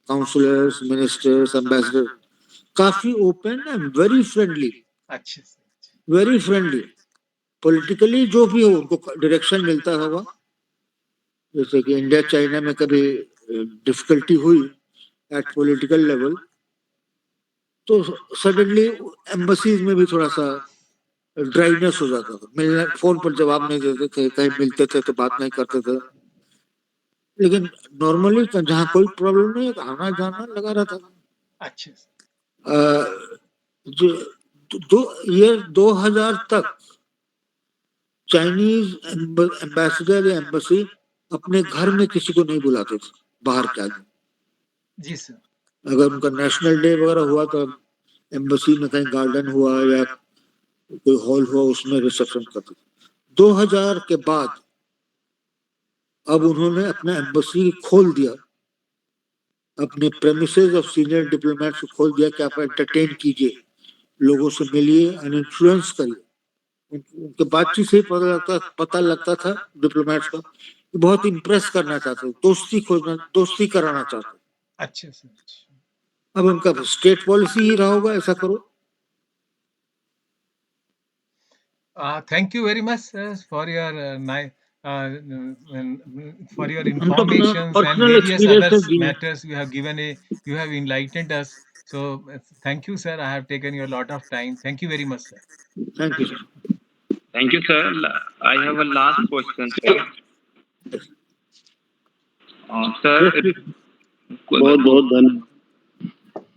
counsellors, ministers, ambassador काफी ओपन एंड वेरी फ्रेंडली। अच्छा वेरी फ्रेंडली। पॉलिटिकली जो भी हो उनको डायरेक्शन मिलता होगा। जैसे कि इंडिया चाइना में कभी डिफिकल्टी हुई एट पॉलिटिकल लेवल, तो सडनली एम्बसीज में भी थोड़ा सा ड्राइनेस हो जाता था। मिलने फोन पर जवाब नहीं देते थे, कहीं मिलते थे तो बात नहीं करते थे। लेकिन नॉर्मली जहाँ कोई प्रॉब्लम नहीं, आना जाना लगा रहता था। अच्छा। जो 2000 तक चाइनीज एम्बेसडर या एम्बेसी अपने घर में किसी को नहीं बुलाते थे बाहर के आदमी। जी सर। अगर उनका नेशनल डे वगैरह हुआ तो एम्बेसी में कहीं गार्डन हुआ या कोई हॉल हुआ उसमें रिसेप्शन करते थे। 2000 के बाद अब उन्होंने अपना एम्बेसी खोल दिया, अपने प्रेमिसेस ऑफ सीनियर डिप्लोमेट्स को खोल दिया कि आप एंटरटेन कीजिए, लोगों से मिलिए और इन्फ्लुएंस करिए। उनके बातचीत से पता लगता था डिप्लोमेट्स का कि बहुत इम्प्रेस करना चाहते, दोस्ती कराना चाहते। अच्छा सर। अब उनका स्टेट पॉलिसी ही रहा होगा ऐसा करो। Thank you very much for your for your information and various other matters you have given. You have enlightened us. So thank you, sir. I have taken you a lot of time. Thank you very much, sir. Thank you, sir. Thank you, sir. I have a last question, sir. Sir, बहुत बहुत धन्यवाद।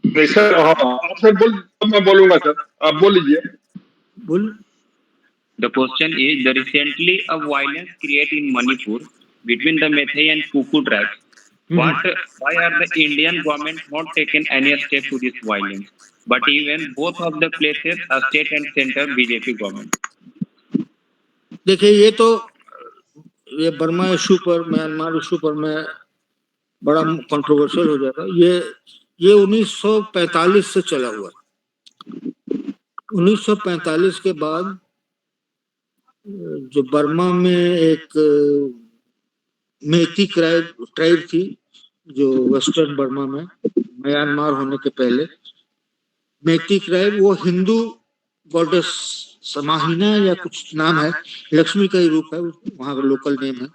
नहीं सर, आप सर बोल, मैं बोलूंगा सर, आप बोल लीजिए। बोल। The question is, the recently a violence created in Manipur between the Meitei and Kuku tribes. Why are the Indian government not taken any step to this violence? But even both of the places are state and center BJP government. देखिए ये तो ये बर्मा इशू पर, म्यांमार इशू पर मैं बड़ा कंट्रोवर्शियल हो जाता। ये 1945 से चला हुआ। 1945 के बाद जो बर्मा में एक मेती ट्राइब थी, जो वेस्टर्न बर्मा में म्यांमार होने के पहले मेती ट्राइब, वो हिंदू गॉडेस समाहिना या कुछ नाम है, लक्ष्मी का ही रूप है, वहां का लोकल नेम है,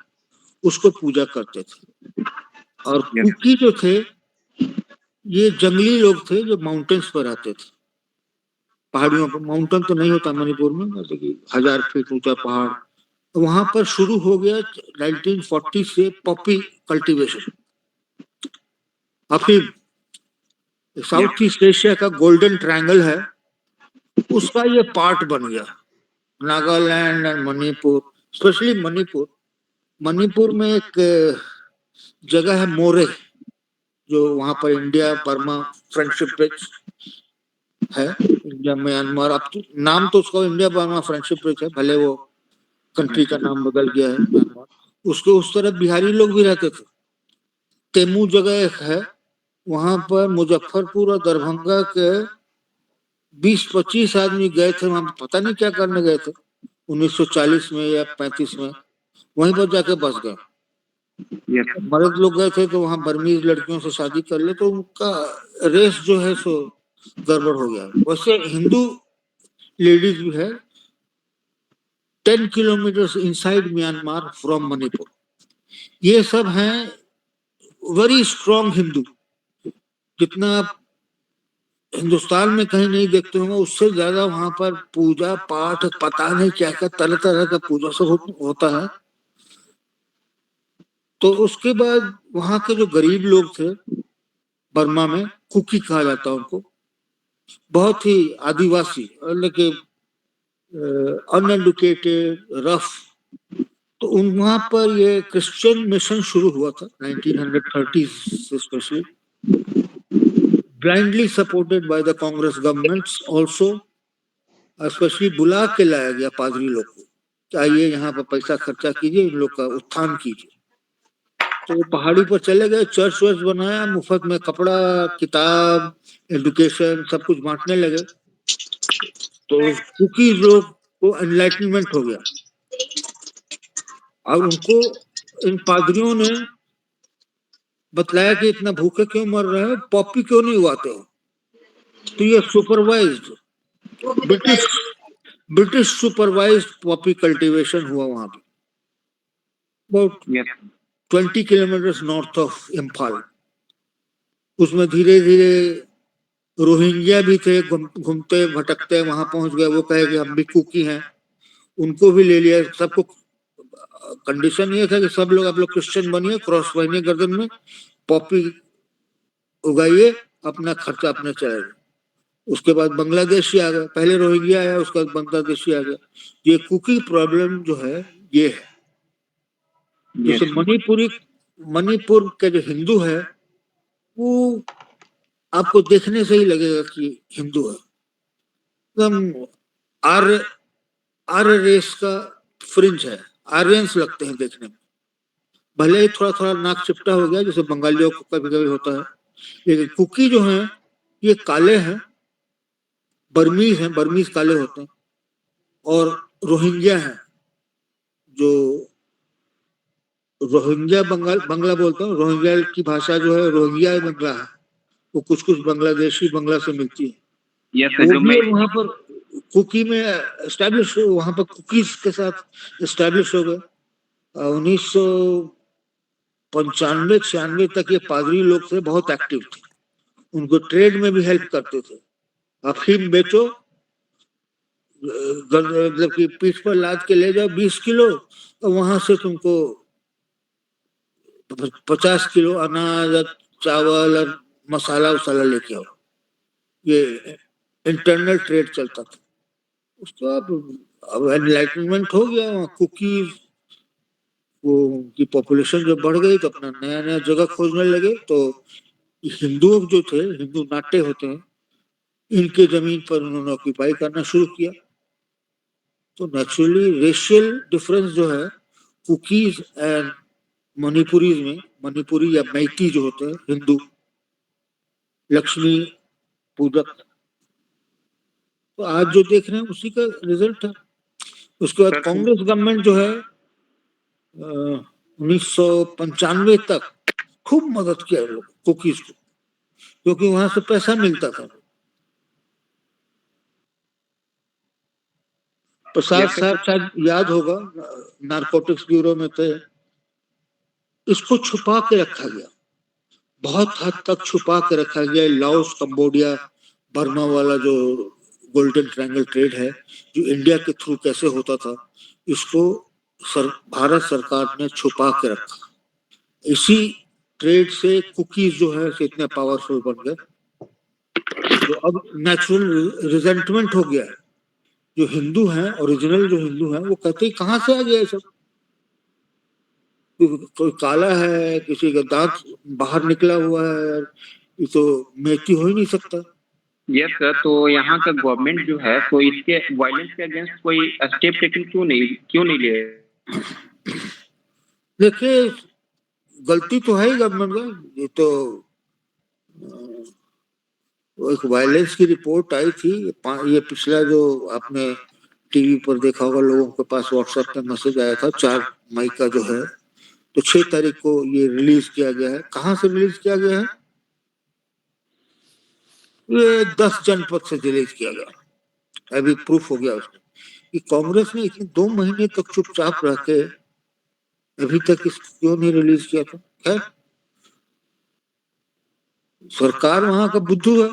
उसको पूजा करते थे। और कुकी जो थे ये जंगली लोग थे जो माउंटेन्स पर रहते थे, पहाड़ियों पर। माउंटेन तो नहीं होता मणिपुर में, जैसे कि 1000 फीट ऊंचा पहाड़। तो वहां पर शुरू हो गया 1940 से पॉपी कल्टीवेशन, अफीम। साउथ ईस्ट एशिया का गोल्डन ट्रायंगल है, उसका ये पार्ट बन गया। Nagaland and Manipur, specially Manipur. मणिपुर में एक जगह है मोरे, जो वहां पर इंडिया बर्मा फ्रेंडशिप ब्रिज है, इंडिया म्यांमार। अब तो नाम तो उसका इंडिया बर्मा फ्रेंडशिप ब्रिज है, भले वो कंट्री का नाम बदल गया है म्यांमार। उसके उस तरफ बिहारी लोग भी रहते थे। तेमू जगह एक है, वहां पर मुजफ्फरपुर और दरभंगा के 20-25 आदमी गए थे वहां, पता नहीं क्या करने गए थे 1940 में या 35 में, वहीं पर जाके बस गए। मर्द लोग गए थे तो वहां बर्मीज लड़कियों से शादी कर ले, तो उनका रेस जो है सो गड़बड़ हो गया। वैसे हिंदू लेडीज भी है 10 kilometre inside Myanmar from Manipur. ये सब हैं वेरी स्ट्रॉन्ग हिंदू, जितना आप हिंदुस्तान में कहीं नहीं देखते होंगे, उससे ज्यादा वहां पर पूजा पाठ, पता नहीं क्या क्या तरह तरह का पूजा सब होता है। तो उसके बाद वहां के जो गरीब लोग थे बर्मा में, कुकी कहा जाता है उनको, बहुत ही आदिवासी, लेकिन अनएडुकेटेड, रफ। तो वहां पर ये क्रिश्चियन मिशन शुरू हुआ था 1930s से, specially blindly supported by the Congress governments also. Specially बुला के लाया गया पादरी लोग को, आइए यहाँ पर पैसा खर्चा कीजिए, इन लोग का उत्थान कीजिए। तो पहाड़ी पर चले गए, चर्च वर्च बनाया, मुफ्त में कपड़ा, किताब, एजुकेशन सब कुछ बांटने लगे। तो कुकी लोग को एनलाइटनमेंट हो गया, और उनको इन पादरियों ने बतलाया कि इतना भूखे क्यों मर रहे हो, पॉपी क्यों नहीं उगाते हो। तो ये supervised British supervised Poppy cultivation हुआ वहां पे, बहुत 20 किलोमीटर नॉर्थ ऑफ इम्फाल। उसमें धीरे धीरे रोहिंग्या भी थे, घूमते भटकते वहां पहुंच गए। वो कहे कि हम भी कुकी हैं, उनको भी ले लिया। सबको कंडीशन ये था कि सब लोग, आप लोग क्रिश्चियन बनिए, क्रॉस पहनिए गर्दन में, पॉपी उगाइए, अपना खर्चा अपने चलाइए। उसके बाद बांग्लादेशी आ गया, पहले रोहिंग्या आया, उसके बाद बांग्लादेशी आ गया। ये कुकी प्रॉब्लम जो है ये है। जैसे मणिपुर के जो हिंदू है वो आपको देखने से ही लगेगा कि हिंदू है, एकदम आर्य रेस का फ्रिंज है, आर्यंस लगते हैं देखने में। भले ही थोड़ा थोड़ा नाक चिपटा हो गया, जैसे बंगालियों को कभी कभी होता है, लेकिन कुकी जो है ये काले हैं, बर्मीज काले होते हैं, और रोहिंग्या है, जो रोहिंग्या बंगला बोलता हूँ, रोहिंग्या की भाषा जो है रोहिंग्या बंगला है, वो कुछ कुछ बांग्लादेशी बंगला से मिलती है। वो भी वहां पर कुकी में एस्टैब्लिश, वहां पर कुकीज के साथ एस्टैब्लिश हो गए। 1995-96 तक ये पादरी लोग थे, बहुत एक्टिव थे, उनको ट्रेड में भी हेल्प करते थे। अफीम बेचो, मतलब कि पीठ पर लाद के ले जाओ 20 किलो, और वहां से तुमको 50 किलो अनाज, चावल और मसाला वसाला लेके आओ। ये इंटरनल ट्रेड चलता था। उसके बाद अब एनलाइटनमेंट हो गया, वहाँ कुकीज वो की पॉपुलेशन जब बढ़ गई तो अपना नया नया जगह खोजने लगे। तो हिंदू जो थे, हिंदू नाट्य होते हैं, इनके जमीन पर उन्होंने ऑक्यूपाई करना शुरू किया। तो नेचुरली रेशियल डिफरेंस जो है कुकीज एंड मणिपुरीज में, मणिपुरी या मैती जो होते हैं हिंदू लक्ष्मी पूजक, तो आज जो देख रहे हैं उसी का रिजल्ट है। उसके बाद कांग्रेस गवर्नमेंट जो है 1995 तक खूब मदद किया लोग कुकीज को, क्योंकि वहां से पैसा मिलता था। प्रसाद साहब शायद याद होगा, नारकोटिक्स ब्यूरो में थे। इसको छुपा के रखा गया, बहुत हद तक छुपा के रखा गया। लाओस, कंबोडिया, बर्मा वाला जो गोल्डन ट्रायंगल ट्रेड है, जो इंडिया के थ्रू कैसे होता था, इसको भारत सरकार ने छुपा के रखा। इसी ट्रेड से कुकीज जो है इतने पावरफुल बन गए, तो अब नेचुरल रिजेंटमेंट हो गया है। जो हिंदू हैं, ओरिजिनल जो हिंदू हैं, वो कहते हैं कहाँ से आ गया ये सब, कोई काला है, किसी का दांत बाहर निकला हुआ है, ये तो मैती हो ही नहीं सकता। यस सर, तो यहाँ का गवर्नमेंट जो है तो इसके वायलेंस के अगेंस्ट कोई स्टेप टेकन क्यों नहीं लिए? देखिए, गलती तो है ही गवर्नमेंट का। ये तो एक वायलेंस की रिपोर्ट आई थी, ये पिछला जो आपने टीवी पर देखा होगा, लोगों के पास व्हाट्सएप पे मैसेज आया था 4 मई का जो है, तो 6 तारीख को ये रिलीज किया गया है। कहाँ से रिलीज किया गया है? ये 10 जनपद से रिलीज किया गया। अभी प्रूफ हो गया उसमें कि कांग्रेस ने इतने 2 महीने तक चुपचाप रह के अभी तक इसको क्यों नहीं रिलीज किया था। खैर, सरकार वहां का बुद्धू है,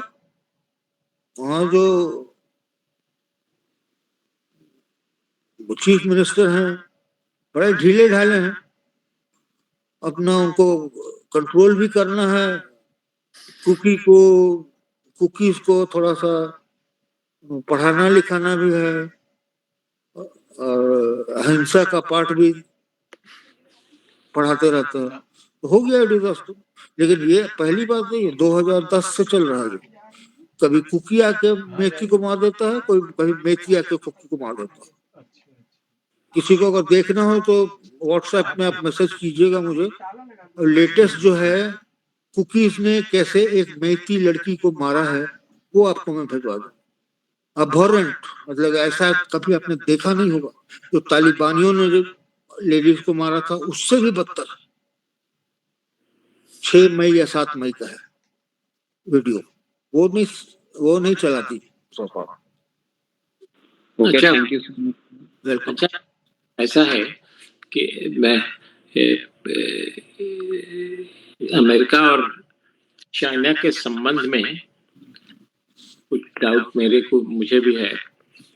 वहां जो चीफ मिनिस्टर हैं बड़े ढीले ढाले हैं। अपना उनको कंट्रोल भी करना है, कुकीज को थोड़ा सा पढ़ाना लिखाना भी है, और अहिंसा का पाठ भी पढ़ाते रहते हैं। तो हो गया डिजास्टर। लेकिन ये पहली बात नहीं है, 2010 से चल रहा है। कभी कुकी आके मेथी को मार देता है, कभी मेथी आके कुकी को मार देता है। किसी को अगर देखना हो तो व्हाट्सएप में आप मैसेज कीजिएगा मुझे। लेटेस्ट जो है कुकीज ने कैसे एक मेथी लड़की को मारा है, वो आपको मैं भिजवा दूं। अबॉरेंट, मतलब ऐसा कभी आपने देखा नहीं होगा। जो तालिबानियों ने जो लेडीज को मारा था, उससे भी बदतर। 6 मई या 7 मई का है वीडियो, वो नहीं चलाती। अच्छा, ऐसा है कि मैं अमेरिका और चाइना के संबंध में कुछ डाउट मुझे भी है,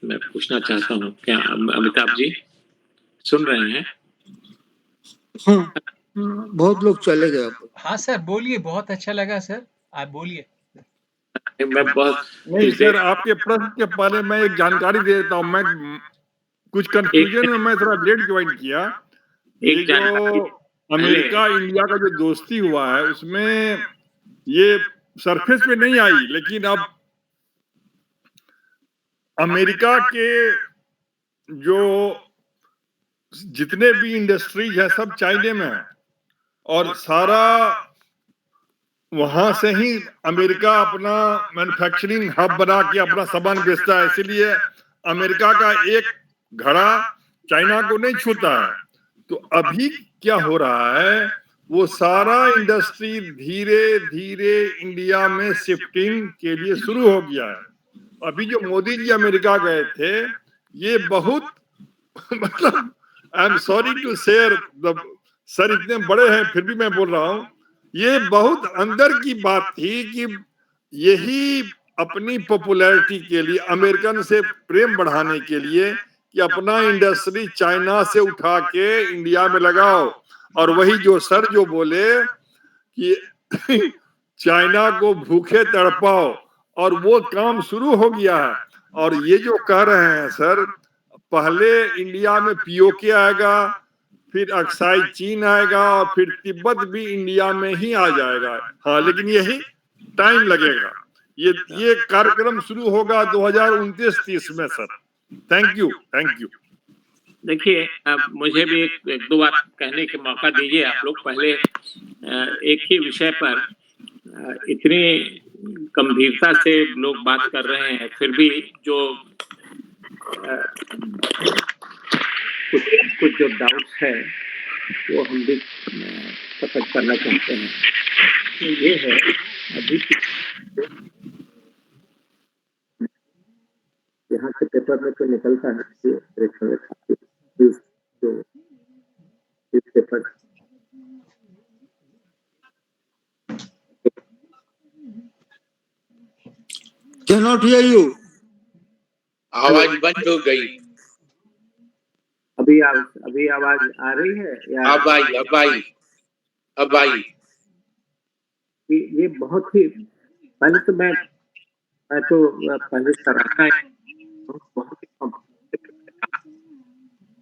मैं पूछना चाहता हूँ। क्या अमिताभ जी सुन रहे हैं? हाँ, बहुत लोग चले गए। हाँ सर, बोलिए, बहुत अच्छा लगा सर, आप बोलिए। मैं बहुत नहीं सर, आपके प्रश्न के बारे में एक जानकारी दे देता हूँ। मैं कुछ कंफ्यूजन में मैं थोड़ा लेट ज्वाइन किया। ये जो अमेरिका इंडिया का जो दोस्ती हुआ है, उसमें ये सरफेस पे नहीं आई, लेकिन अब अमेरिका के जो जितने भी इंडस्ट्रीज है सब चाइना में है, और सारा वहां से ही अमेरिका अपना मैन्युफैक्चरिंग हब बना के अपना सामान बेचता है। इसीलिए अमेरिका का एक घड़ा चाइना को नहीं छूता है। तो अभी क्या हो रहा है, वो सारा इंडस्ट्री धीरे धीरे इंडिया में शिफ्टिंग के लिए शुरू हो गया है। अभी जो मोदी जी अमेरिका गए थे, ये बहुत मतलब I am sorry to share, sir इतने बड़े हैं फिर भी मैं बोल रहा हूँ, ये बहुत अंदर की बात थी कि यही अपनी पॉपुलैरिटी के लिए, अमेरिकन से प्रेम बढ़ाने के लिए, कि अपना इंडस्ट्री चाइना से उठा के इंडिया में लगाओ। और वही जो सर जो बोले कि चाइना को भूखे तड़पाओ, और वो काम शुरू हो गया है। और ये जो कह रहे हैं सर, पहले इंडिया में पीओके आएगा, फिर अक्साई चीन आएगा, और फिर तिब्बत भी इंडिया में ही आ जाएगा। हाँ, लेकिन यही टाइम लगेगा। ये कार्यक्रम शुरू होगा 2029-30 में सर। Thank you. देखिए, अब मुझे भी एक दो बात कहने का मौका दीजिए आप लोग। पहले एक ही विषय पर इतनी गंभीरता से लोग बात कर रहे हैं, फिर भी जो कुछ जो डाउट्स है वो हम भी प्रकट करना चाहते हैं। तो ये है अभी यहाँ से पेपर में तो निकलता है जो पेपर Cannot hear you. आवाज बंद हो गई। अभी आवाज आ रही है या? अब आई। ये बहुत ही पहले तो मैं तो पहले सराहना है,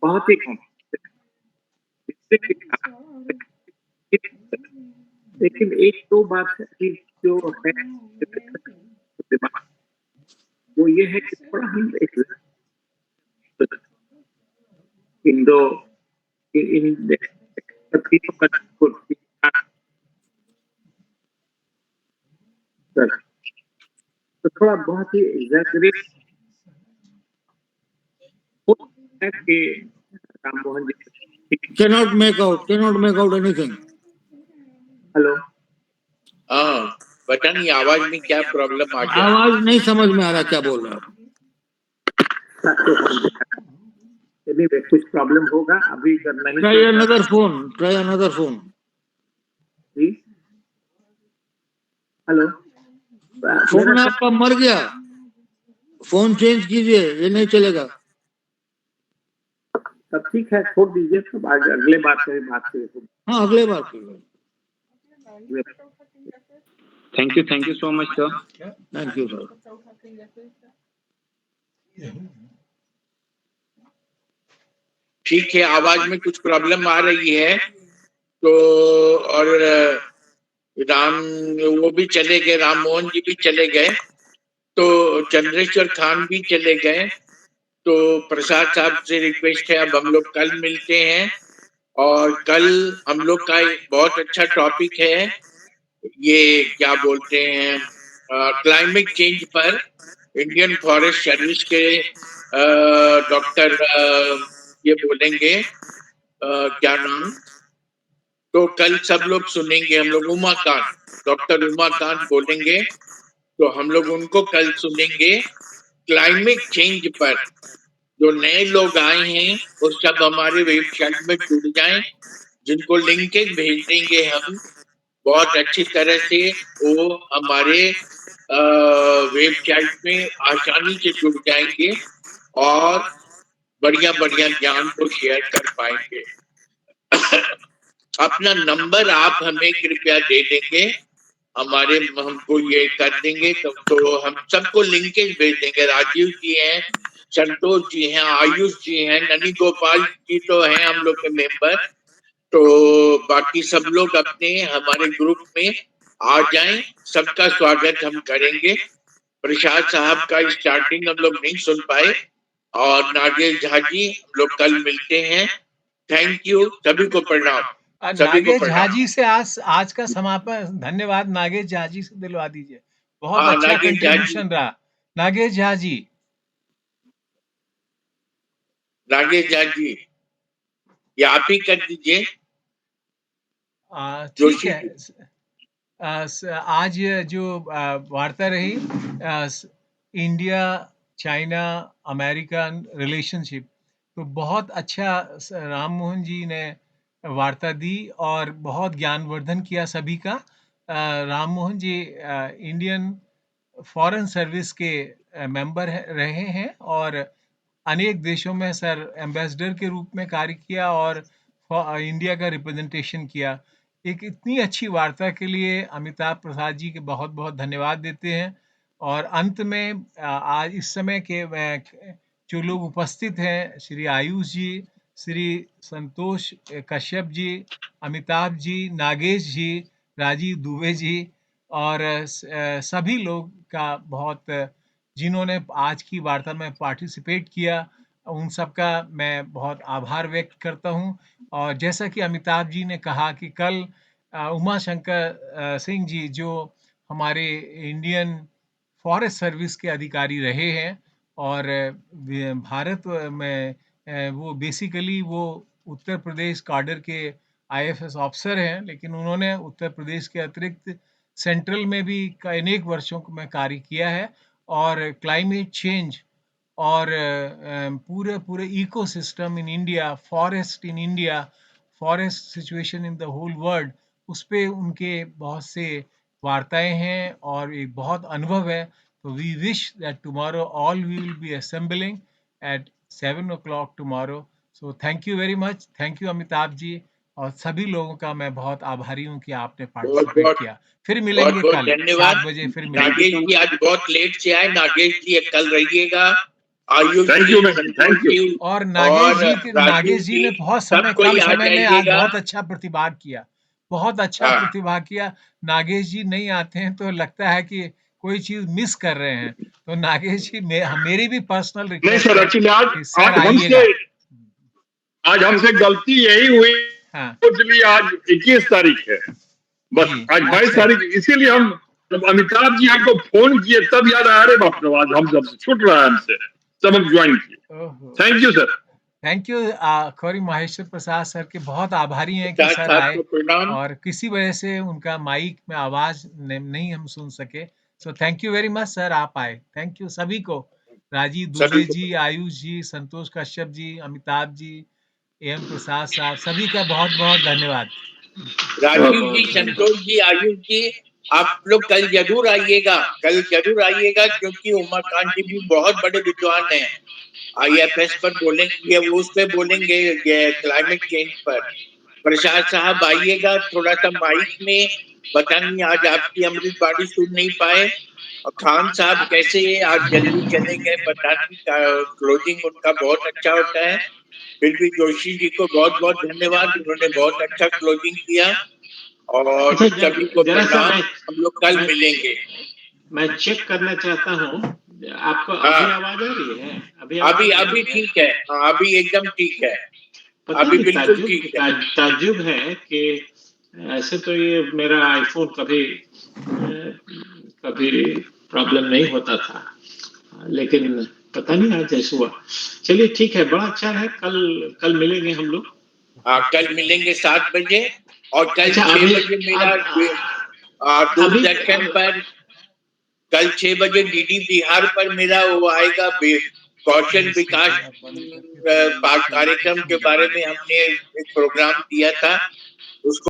बहुत ही कम, लेकिन एक दो बात की जो है वो ये है कि थोड़ा हम तो थोड़ा बहुत ही एग्जैजरेट है कि Ram Mohan ji Cannot make out anything. Hello, हाँ, पता नहीं आवाज में क्या प्रॉब्लम आ गया। आवाज नहीं समझ में आ रहा क्या बोल रहा है। anyway, कुछ प्रॉब्लम होगा अभी करना ही। Try another phone. जी, हेलो, फोन आपका मर गया, फोन चेंज कीजिए, ये नहीं चलेगा। सब ठीक है, छोड़ दीजिए, तो अगले बार से बात करेंगे। हाँ, अगले बार। Thank you so much sir. Thank you sir. ठीक है, आवाज में कुछ प्रॉब्लम आ रही है तो, और राम वो भी चले गए, राम मोहन जी भी चले गए, तो चंद्रेश्वर खान भी चले गए। तो प्रसाद साहब से रिक्वेस्ट है, अब हम लोग कल मिलते हैं, और कल हम लोग का एक बहुत अच्छा टॉपिक है, ये क्या बोलते हैं, क्लाइमेट चेंज पर इंडियन फॉरेस्ट सर्विस के डॉक्टर ये बोलेंगे, क्या नाम, तो कल सब लोग सुनेंगे हम लोग, डॉक्टर उमाकांत बोलेंगे, तो हम लोग उनको कल सुनेंगे क्लाइमेट चेंज पर। जो नए लोग आए हैं वो सब हमारे वेबसाइट में जुड़ जाएं, जिनको लिंकेज भेज देंगे हम बहुत अच्छी तरह से, वो हमारे वेबसाइट में आसानी से जुड़ जाएंगे और बढ़िया ज्ञान को शेयर कर पाएंगे। अपना नंबर आप हमें कृपया दे देंगे, हमको ये कर देंगे तो हम सबको लिंकेज भेज देंगे। राजीव जी हैं, संतोष जी हैं, आयुष जी हैं, ननी गोपाल जी तो हैं हम लोग के मेंबर, तो बाकी सब लोग अपने हमारे ग्रुप में आ जाएं, सबका स्वागत हम करेंगे। प्रसाद साहब का स्टार्टिंग हम लोग नहीं सुन पाए, और नागेश झा जी हम लोग कल मिलते हैं। थैंक यू, सभी को प्रणाम। नागेश झा जी से आज का समापन, धन्यवाद नागेश झा जी से दिलवा दीजिए, बहुत अच्छा कंट्रीब्यूशन रहा। नागेश झा जी, ये आप ही कर दीजिए। ठीक है। आज जो वार्ता रही, इंडिया चाइना अमेरिकन रिलेशनशिप, तो बहुत अच्छा राम मोहन जी ने वार्ता दी और बहुत ज्ञानवर्धन किया सभी का। Ram Mohan ji Indian foreign service के मेंबर रहे हैं और अनेक देशों में सर एम्बेसडर के रूप में कार्य किया और इंडिया का रिप्रेजेंटेशन किया। एक इतनी अच्छी वार्ता के लिए अमिताभ प्रसाद जी के बहुत बहुत धन्यवाद देते हैं। और अंत में आज इस समय के जो लोग उपस्थित हैं, श्री आयुष जी, श्री संतोष कश्यप जी, अमिताभ जी, नागेश जी, राजीव दुबे जी, और सभी लोग का बहुत, जिन्होंने आज की वार्ता में पार्टिसिपेट किया, उन सब का मैं बहुत आभार व्यक्त करता हूँ। और जैसा कि अमिताभ जी ने कहा कि कल उमा शंकर सिंह जी जो हमारे इंडियन फॉरेस्ट सर्विस के अधिकारी रहे हैं और भारत में वो बेसिकली वो उत्तर प्रदेश कैडर के आईएफएस ऑफिसर हैं, लेकिन उन्होंने उत्तर प्रदेश के अतिरिक्त सेंट्रल में भी अनेक वर्षों में कार्य किया है और क्लाइमेट चेंज और पूरे पूरे ecosystem in India, forest in India, forest situation in the whole world, उस पे उनके बहुत से वार्ताएं हैं और एक बहुत अनुभव है। तो we wish that tomorrow all we will be assembling at 7 o'clock tomorrow. So thank you very much, thank you Amitabh ji, और सभी लोगों का मैं बहुत आभारी हूँ कि आपने बहुत पार्टिसिपेट बहुत किया। फिर बहुत मिलेंगे बहुत कल धन्यवाद 7 बजे, फिर मिलेंगे। नागेश जी, आज बहुत लेट से आए। नागेश जी कल रहिएगा, Ayush thank ji, you ma'am, Santosh thank you. जी और नागेश जी के राजीव नागेश जी ने बहुत सब समय कोई कम आ समय में आज जाइएगा। बहुत अच्छा प्रतिभाग किया, बहुत अच्छा हाँ, प्रतिभाग किया। नागेश जी नहीं आते हैं तो लगता है कि कोई चीज मिस कर रहे हैं। तो नागेश जी मेरी भी पर्सनल नहीं रिक्वेस्ट सर, है एक्चुअली कि सर आज हमसे आइएगा। गलती यही हुई, हाँ इसलिए आज 21 तारीख है, बस जी, आज 22 अच्छा। तारीख, इसीलिए हम जब अमिताभ जी हमको फोन किए तब याद आया, अरे बाप रे, आज हम सबसे छूट रहा है हमसे, सब हम ज्वाइन किए। ओहो, thank you sir. Thank you. Khauri Maheshwar Prasad sir के बहुत आभारी हैं कि प्रसाद सर साहब आए को प्रणाम। और किसी वजह से उनका माइक में आवाज नहीं हम सुन सके। सो thank you very much sir, आप आए। थैंक यू सभी को, राजीव सभी दुबे को जी, आयुष जी, संतोष कश्यप जी, अमिताभ जी, एम प्रसाद साहब, सभी का बहुत बहुत धन्यवाद। राजीव जी, संतोष जी, आयुष जी, आप लोग कल जरूर आइएगा, कल जरूर आइएगा, क्योंकि उमाकांत जी भी बहुत बड़े विद्वान हैं। आईएफएस पर बोलेंगे, वो उस पे बोलेंगे क्लाइमेट चेंज पर। प्रसाद साहब आइएगा, थोड़ा सा माइक में बताएंगे, आज आपकी अमृत बाड़ी सुन नहीं पाए। और खान साहब कैसे आज जल्दी चले गए पता नहीं, क्लोजिंग उनका बहुत अच्छा होता है। फिर भी जोशी जी को बहुत बहुत धन्यवाद, उन्होंने बहुत अच्छा क्लोजिंग किया। और अच्छा, सभी को जरा सा प्रणाम, हम लोग कल मैं मिलेंगे। मैं चेक करना चाहता हूँ, आपको हाँ, अभी आवाज आ रही है? अभी आवाज अभी आ अभी रही है? ठीक है। हाँ, अभी एकदम ठीक है, पता अभी नहीं, बिल्कुल ठीक है। ताज्जुब है कि ऐसे तो ये मेरा आईफोन कभी कभी प्रॉब्लम नहीं होता था, लेकिन पता नहीं आज ऐसे हुआ। चलिए ठीक है, बड़ा अच्छा है, कल कल मिलेंगे हम लोग। हाँ, कल मिलेंगे 7 बजे, और कल अच्छा, 6 अभी बजे मेरा अब अभी दूरदर्शन पर, कल 6 बजे डीडी बिहार पर मेरा वो आएगा, कौशल विकास कार्यक्रम के बारे में हमने एक प्रोग्राम दिया था, उसको